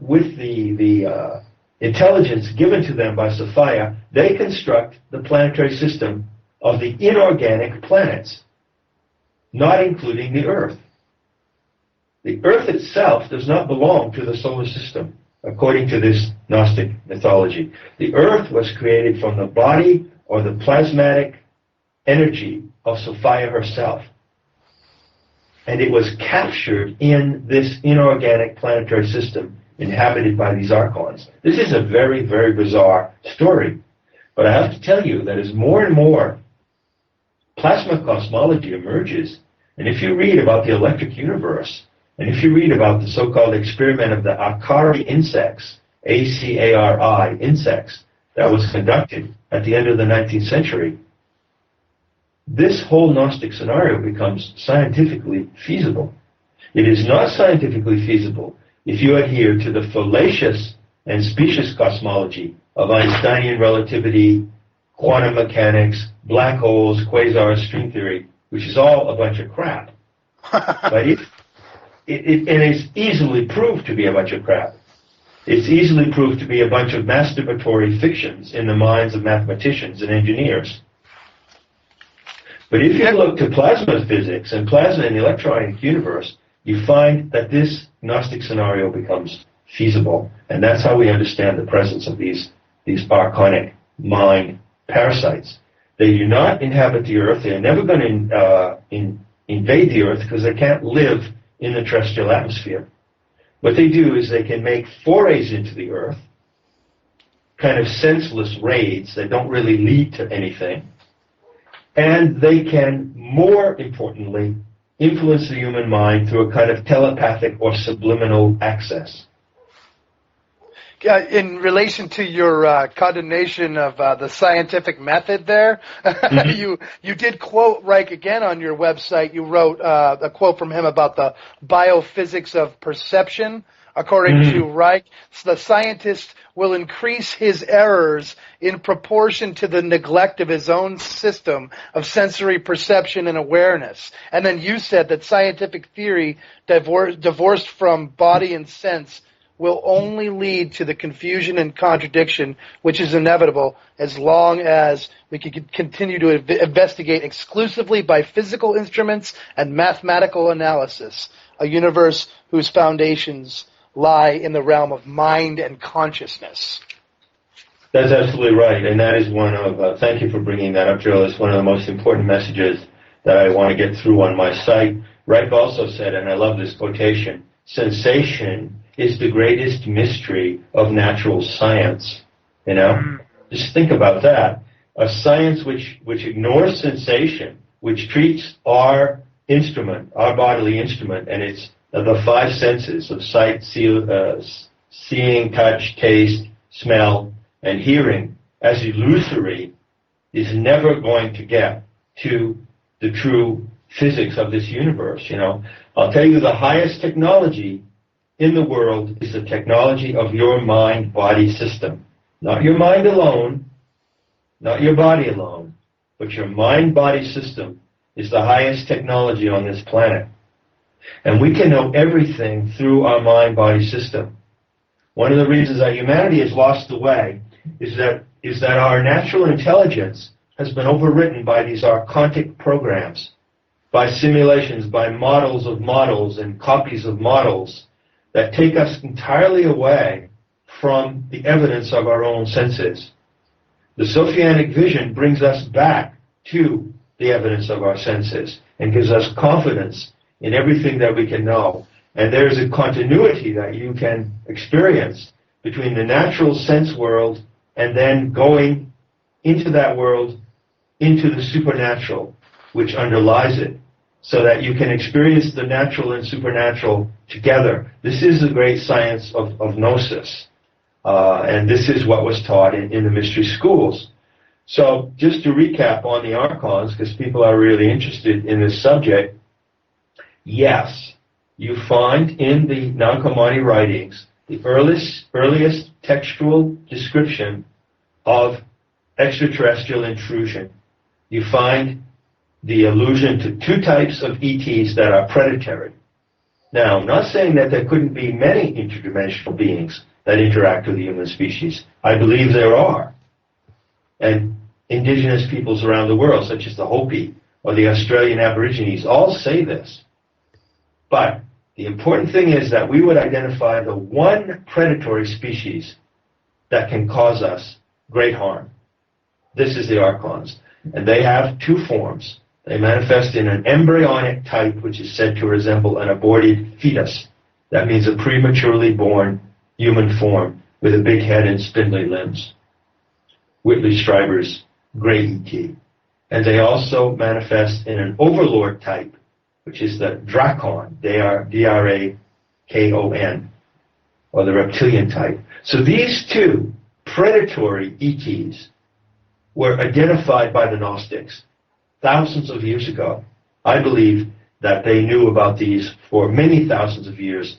with the intelligence given to them by Sophia, they construct the planetary system of the inorganic planets, not including the Earth. The Earth itself does not belong to the solar system, according to this Gnostic mythology. The Earth was created from the body or the plasmatic energy of Sophia herself. And it was captured in this inorganic planetary system inhabited by these archons. This is a very, very bizarre story. But I have to tell you that as more and more plasma cosmology emerges, and if you read about the electric universe, and if you read about the so-called experiment of the Acari insects, A-C-A-R-I, insects, that was conducted at the end of the 19th century, this whole Gnostic scenario becomes scientifically feasible. It is not scientifically feasible if you adhere to the fallacious and specious cosmology of Einsteinian relativity, quantum mechanics, black holes, quasars, string theory, which is all a bunch of crap. But it is easily proved to be a bunch of crap. It's easily proved to be a bunch of masturbatory fictions in the minds of mathematicians and engineers. But if you look to plasma physics and plasma in the electronic universe, you find that this Gnostic scenario becomes feasible. And that's how we understand the presence of these archonic mind parasites. They do not inhabit the Earth. They're never going to invade the Earth because they can't live in the terrestrial atmosphere. What they do is they can make forays into the Earth, kind of senseless raids that don't really lead to anything. And they can, more importantly, influence the human mind through a kind of telepathic or subliminal access.
In relation to your condemnation of the scientific method there, you did quote Reich again on your website. You wrote a quote from him about the biophysics of perception. According to Reich, the scientist will increase his errors in proportion to the neglect of his own system of sensory perception and awareness. And then you said that scientific theory divorced from body and sense will only lead to the confusion and contradiction which is inevitable as long as we can continue to investigate exclusively by physical instruments and mathematical analysis, a universe whose foundations lie in the realm of mind and consciousness.
That's absolutely right, and that is one of, thank you for bringing that up, Joe. It's one of the most important messages that I want to get through on my site. Reich also said, and I love this quotation, sensation is the greatest mystery of natural science. You know? Just think about that. A science which ignores sensation, which treats our instrument, our bodily instrument, and it's the five senses of sight, seeing, touch, taste, smell, and hearing as illusory, is never going to get to the true physics of this universe. You know, I'll tell you, the highest technology in the world is the technology of your mind-body system. Not your mind alone, not your body alone, but your mind-body system is the highest technology on this planet. And we can know everything through our mind-body system. One of the reasons that humanity has lost the way is that our natural intelligence has been overwritten by these archontic programs, by simulations, by models of models and copies of models that take us entirely away from the evidence of our own senses. The Sophianic vision brings us back to the evidence of our senses and gives us confidence in everything that we can know. And there is a continuity that you can experience between the natural sense world and then going into that world, into the supernatural, which underlies it. so that you can experience the natural and supernatural together. This is the great science of gnosis. And this is what was taught in the mystery schools. So just to recap on the archons, because people are really interested in this subject, yes, you find in the Nag Hammadi writings the earliest textual description of extraterrestrial intrusion. You find the allusion to two types of ETs that are predatory. Now, I'm not saying that there couldn't be many interdimensional beings that interact with the human species. I believe there are. And indigenous peoples around the world, such as the Hopi or the Australian Aborigines, all say this. But the important thing is that we would identify the one predatory species that can cause us great harm. This is the archons. And they have two forms. They manifest in an embryonic type, which is said to resemble an aborted fetus. That means a prematurely born human form with a big head and spindly limbs. Whitley Strieber's Grey ET. And they also manifest in an overlord type, which is the Drakon, D-R-A-K-O-N, or the reptilian type. So these two predatory ETs were identified by the Gnostics thousands of years ago. I believe that they knew about these for many thousands of years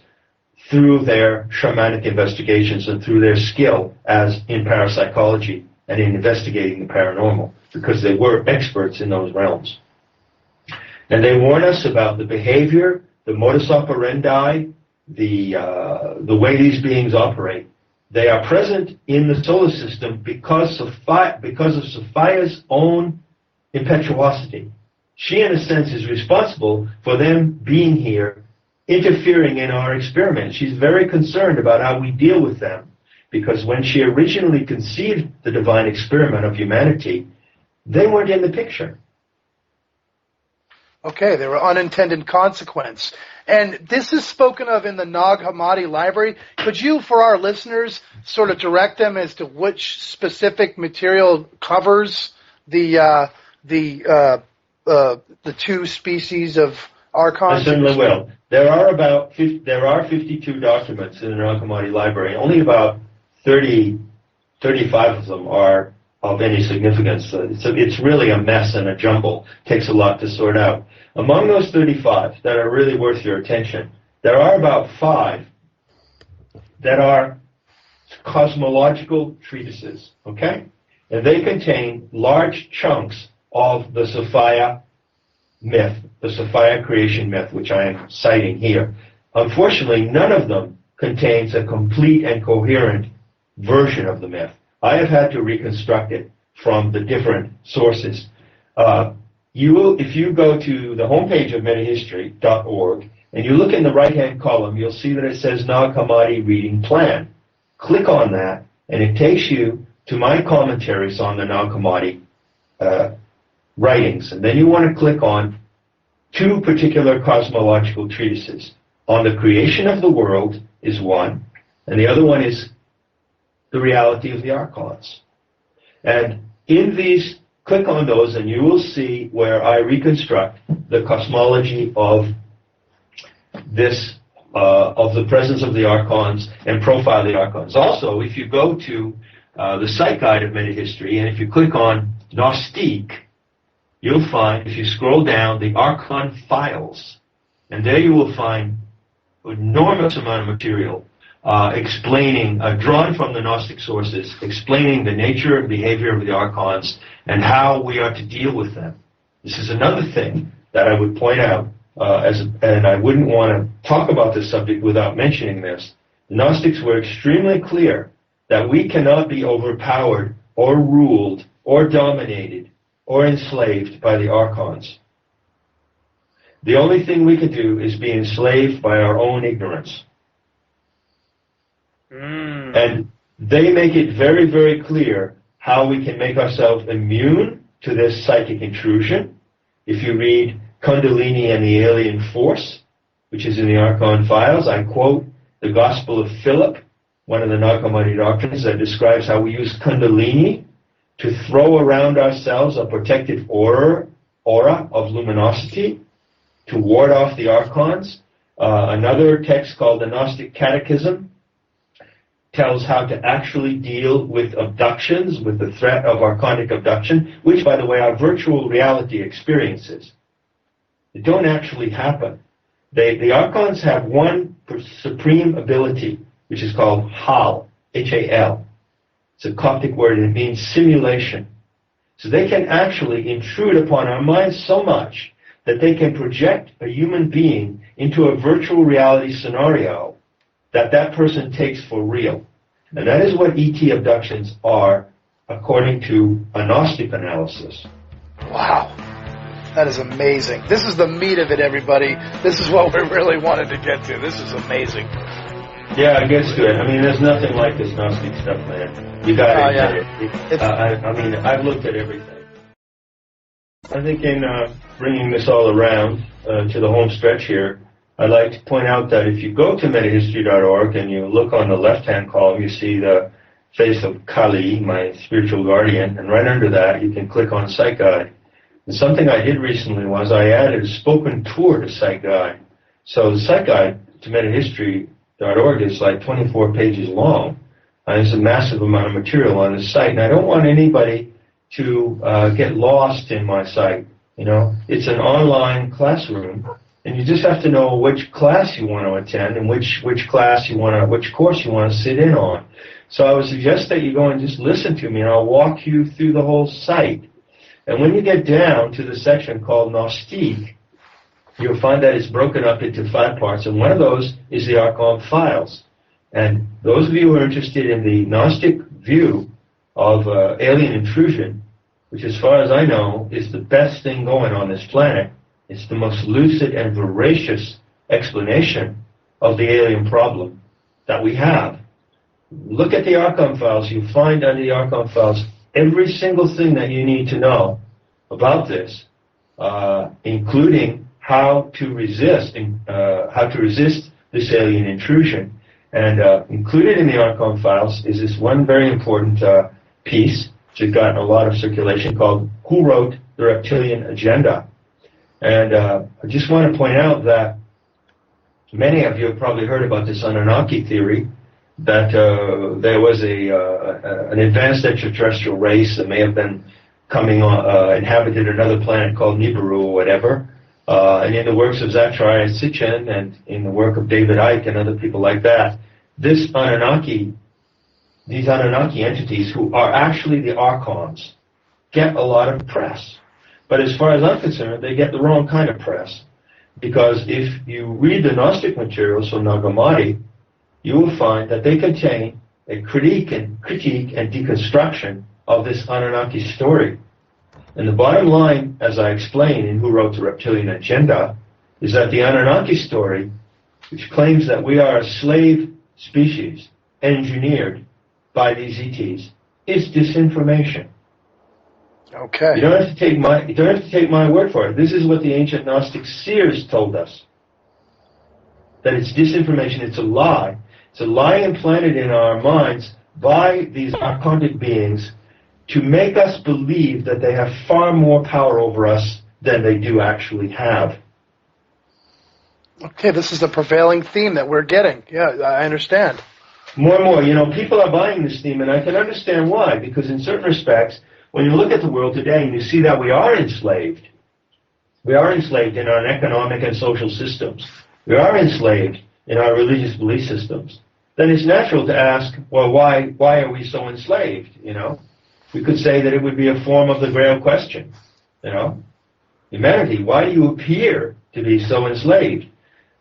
through their shamanic investigations and through their skill as in parapsychology and in investigating the paranormal, because they were experts in those realms. And they warn us about the behavior, the modus operandi, the way these beings operate. They are present in the solar system because of Sophia's own impetuosity. She, in a sense, is responsible for them being here, interfering in our experiment. She's very concerned about how we deal with them, because when she originally conceived the divine experiment of humanity, they weren't in the picture.
Okay, they were unintended consequence. And this is spoken of in the Nag Hammadi library. Could you, for our listeners, sort of direct them as to which specific material covers the two species of archons?
I certainly will. There are 52 documents in the Nag Hammadi library. Only about 35 of them are of any significance. So it's really a mess and a jumble. It takes a lot to sort out. Among those 35 that are really worth your attention, there are about 5 that are cosmological treatises, okay? And they contain large chunks of the Sophia myth, the Sophia creation myth, which I am citing here. Unfortunately, none of them contains a complete and coherent version of the myth. I have had to reconstruct it from the different sources. If you go to the homepage of metahistory.org and you look in the right-hand column, you'll see that it says Nag Hammadi Reading Plan. Click on that, and it takes you to my commentaries on the Nag Hammadi writings. And then you want to click on 2 particular cosmological treatises. On the creation of the world is one, and the other one is the reality of the archons. And in these, click on those and you will see where I reconstruct the cosmology of this, of the presence of the archons and profile the archons. Also, if you go to the site guide of Metahistory and if you click on Gnostique, you'll find, if you scroll down, the archon files. And there you will find an enormous amount of material explaining, drawn from the Gnostic sources, explaining the nature and behavior of the archons and how we are to deal with them. This is another thing that I would point out, and I wouldn't want to talk about this subject without mentioning this. The Gnostics were extremely clear that we cannot be overpowered or ruled or dominated or enslaved by the archons. The only thing we can do is be enslaved by our own ignorance. And they make it very, very clear how we can make ourselves immune to this psychic intrusion. If you read Kundalini and the Alien Force, which is in the Archon Files, I quote the Gospel of Philip, one of the Nag Hammadi doctrines that describes how we use Kundalini to throw around ourselves a protective aura of luminosity to ward off the archons. Another text called the Gnostic Catechism tells how to actually deal with abductions, with the threat of archonic abduction, which, by the way, are virtual reality experiences. They don't actually happen. The archons have one supreme ability, which is called HAL, H-A-L. It's a Coptic word, and it means simulation. So they can actually intrude upon our minds so much that they can project a human being into a virtual reality scenario that that person takes for real. And that is what ET abductions are, according to a Gnostic analysis.
Wow. That is amazing. This is the meat of it, everybody. This is what we really wanted to get to. This is amazing.
Yeah, it gets to it. I mean, there's nothing like this Gnostic stuff, man. You got to admit it. I mean, I've looked at everything. I think in bringing this all around to the home stretch here, I'd like to point out that if you go to metahistory.org and you look on the left-hand column, you see the face of Kali, my spiritual guardian, and right under that you can click on Site Guide. And something I did recently was I added a spoken tour to Site Guide. So the Site Guide to metahistory.org is like 24 pages long. And it's a massive amount of material on the site, and I don't want anybody to get lost in my site. You know, it's an online classroom, and you just have to know which class you want to attend and which course you want to sit in on. So I would suggest that you go and just listen to me, and I'll walk you through the whole site. And when you get down to the section called Gnostique, you'll find that it's broken up into 5 parts, and one of those is the Archon files. And those of you who are interested in the Gnostic view of alien intrusion, which as far as I know is the best thing going on this planet, it's the most lucid and voracious explanation of the alien problem that we have. Look at the Archon files. You'll find under the Archon files every single thing that you need to know about this, including how to resist this alien intrusion. And included in the Archon files is this one very important piece, which has gotten a lot of circulation, called Who Wrote the Reptilian Agenda? And I just want to point out that many of you have probably heard about this Anunnaki theory, that there was an advanced extraterrestrial race that may have been inhabited another planet called Nibiru or whatever. And in the works of Zachariah Sitchin and in the work of David Icke and other people like that, these Anunnaki entities, who are actually the Archons, get a lot of press. But as far as I'm concerned, they get the wrong kind of press. Because if you read the Gnostic materials from Nag Hammadi, you will find that they contain a critique and deconstruction of this Anunnaki story. And the bottom line, as I explain in Who Wrote the Reptilian Agenda, is that the Anunnaki story, which claims that we are a slave species engineered by these ETs, is disinformation.
Okay.
You don't have to take my word for it. This is what the ancient Gnostic seers told us. That it's disinformation, it's a lie. It's a lie implanted in our minds by these archonic beings to make us believe that they have far more power over us than they do actually have.
Okay, this is the prevailing theme that we're getting. Yeah, I understand.
More and more, people are buying this theme, and I can understand why, because in certain respects, when you look at the world today and you see that we are enslaved in our economic and social systems, we are enslaved in our religious belief systems, then it's natural to ask, well, why are we so enslaved, We could say that it would be a form of the Grail question, Humanity, why do you appear to be so enslaved?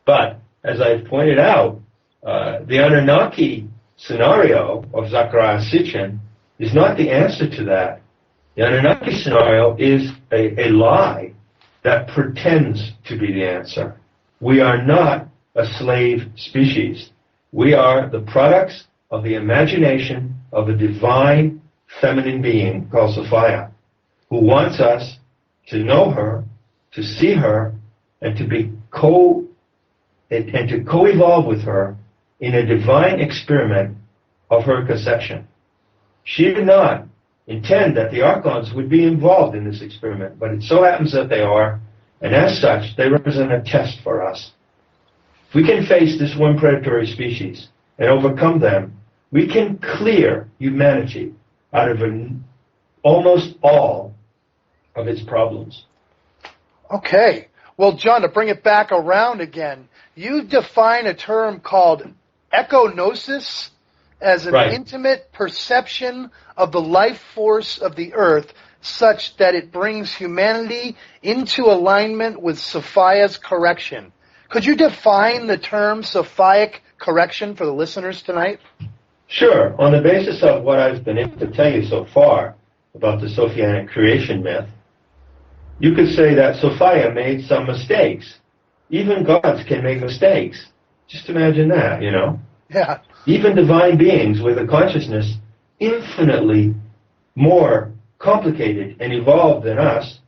But, as I've pointed out, the Anunnaki scenario of Zachariah Sitchin is not the answer to that. The Anunnaki scenario is a lie that pretends to be the answer. We are not a slave species. We are the products of the imagination of a divine feminine being called Sophia, who wants us to know her, to see her, and to co-evolve with her in a divine experiment of her conception. She did not intend that the Archons would be involved in this experiment, but it so happens that they are, And as such, they represent a test for us. If we can face this one predatory species and overcome them, we can clear humanity out of almost all of its problems.
Okay. Well, John, to bring it back around again, you define a term called econosis as an intimate perception of the life force of the earth such that it brings humanity into alignment with Sophia's correction. Could you define the term Sophiac correction for the listeners tonight?
Sure. On the basis of what I've been able to tell you so far about the Sophianic creation myth, you could say that Sophia made some mistakes. Even gods can make mistakes. Just imagine that, you know?
Yeah.
Even divine beings with a consciousness infinitely more complicated and evolved than us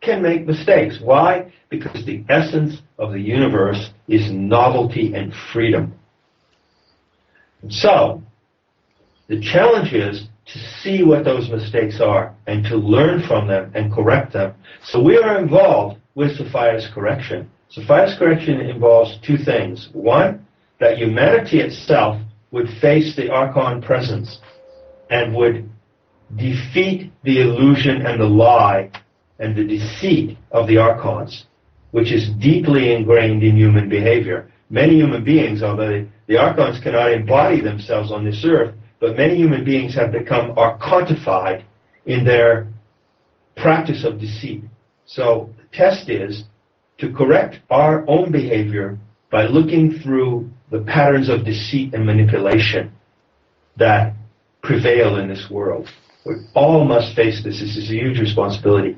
can make mistakes. Why? Because the essence of the universe is novelty and freedom. So, the challenge is to see what those mistakes are and to learn from them and correct them. So we are involved with Sophia's correction. Sophia's correction involves two things. One, that humanity itself would face the Archon presence and would defeat the illusion and the lie and the deceit of the Archons, which is deeply ingrained in human behavior. Many human beings, although the Archons cannot embody themselves on this earth, but many human beings have become archontified in their practice of deceit. So the test is to correct our own behavior by looking through the patterns of deceit and manipulation that prevail in this world. We all must face this. This is a huge responsibility.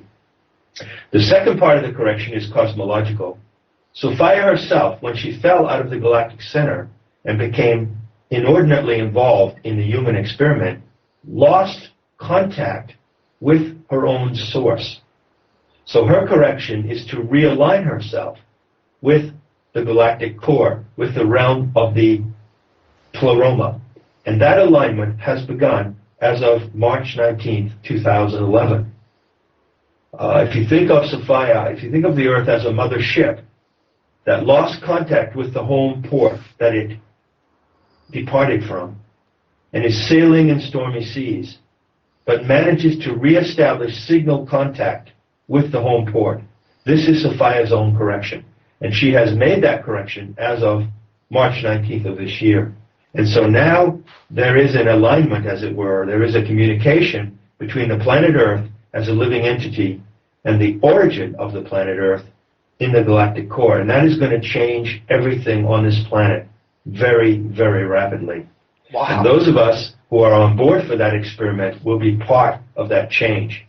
The second part of the correction is cosmological. Sophia herself, when she fell out of the galactic center and became inordinately involved in the human experiment, lost contact with her own source. So her correction is to realign herself with the galactic core, with the realm of the pleroma. And that alignment has begun as of March 19th, 2011. If you think of Sophia, if you think of the Earth as a mother ship that lost contact with the home port that it departed from and is sailing in stormy seas, but manages to reestablish signal contact with the home port. This is Sophia's own correction. And she has made that correction as of March 19th of this year. And so now there is an alignment, as it were. There is a communication between the planet Earth as a living entity and the origin of the planet Earth in the galactic core. And that is going to change everything on this planet very, very rapidly.
Wow.
And those of us who are on board for that experiment will be part of that change.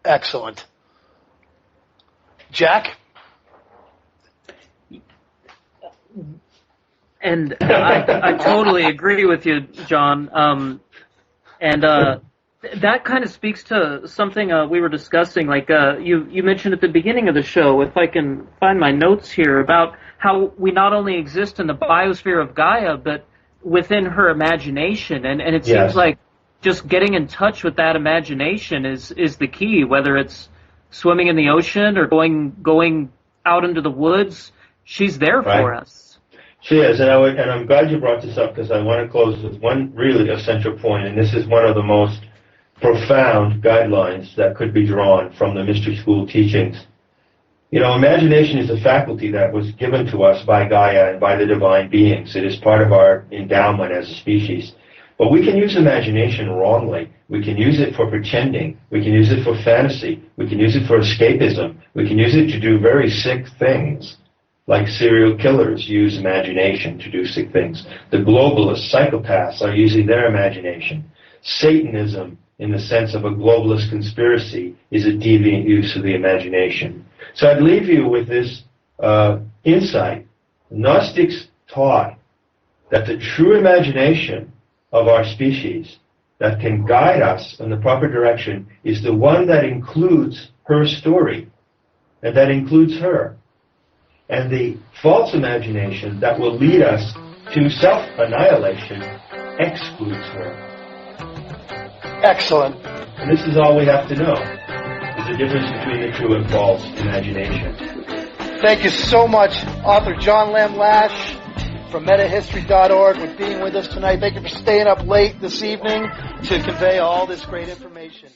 Excellent. Jack?
And I totally agree with you, John. That kind of speaks to something we were discussing. Like you mentioned at the beginning of the show, if I can find my notes here, about how we not only exist in the biosphere of Gaia, but within her imagination. And it seems like just getting in touch with that imagination is the key, whether it's swimming in the ocean or going out into the woods. She's there for us.
She is, and I'm glad you brought this up because I want to close with one really essential point, and this is one of the most profound guidelines that could be drawn from the mystery school teachings. You know, imagination is a faculty that was given to us by Gaia and by the divine beings. It is part of our endowment as a species. But we can use imagination wrongly. We can use it for pretending. We can use it for fantasy. We can use it for escapism. We can use it to do very sick things. Like serial killers use imagination to do sick things. The globalists, psychopaths, are using their imagination. Satanism, in the sense of a globalist conspiracy, is a deviant use of the imagination. So I'd leave you with this insight. Gnostics taught that the true imagination of our species that can guide us in the proper direction is the one that includes her story and that includes her. And the false imagination that will lead us to self-annihilation excludes her.
Excellent.
And this is all we have to know. is the difference between the true and false imagination.
Thank you so much, author John Lamb Lash from metahistory.org, for being with us tonight. Thank you for staying up late this evening to convey all this great information.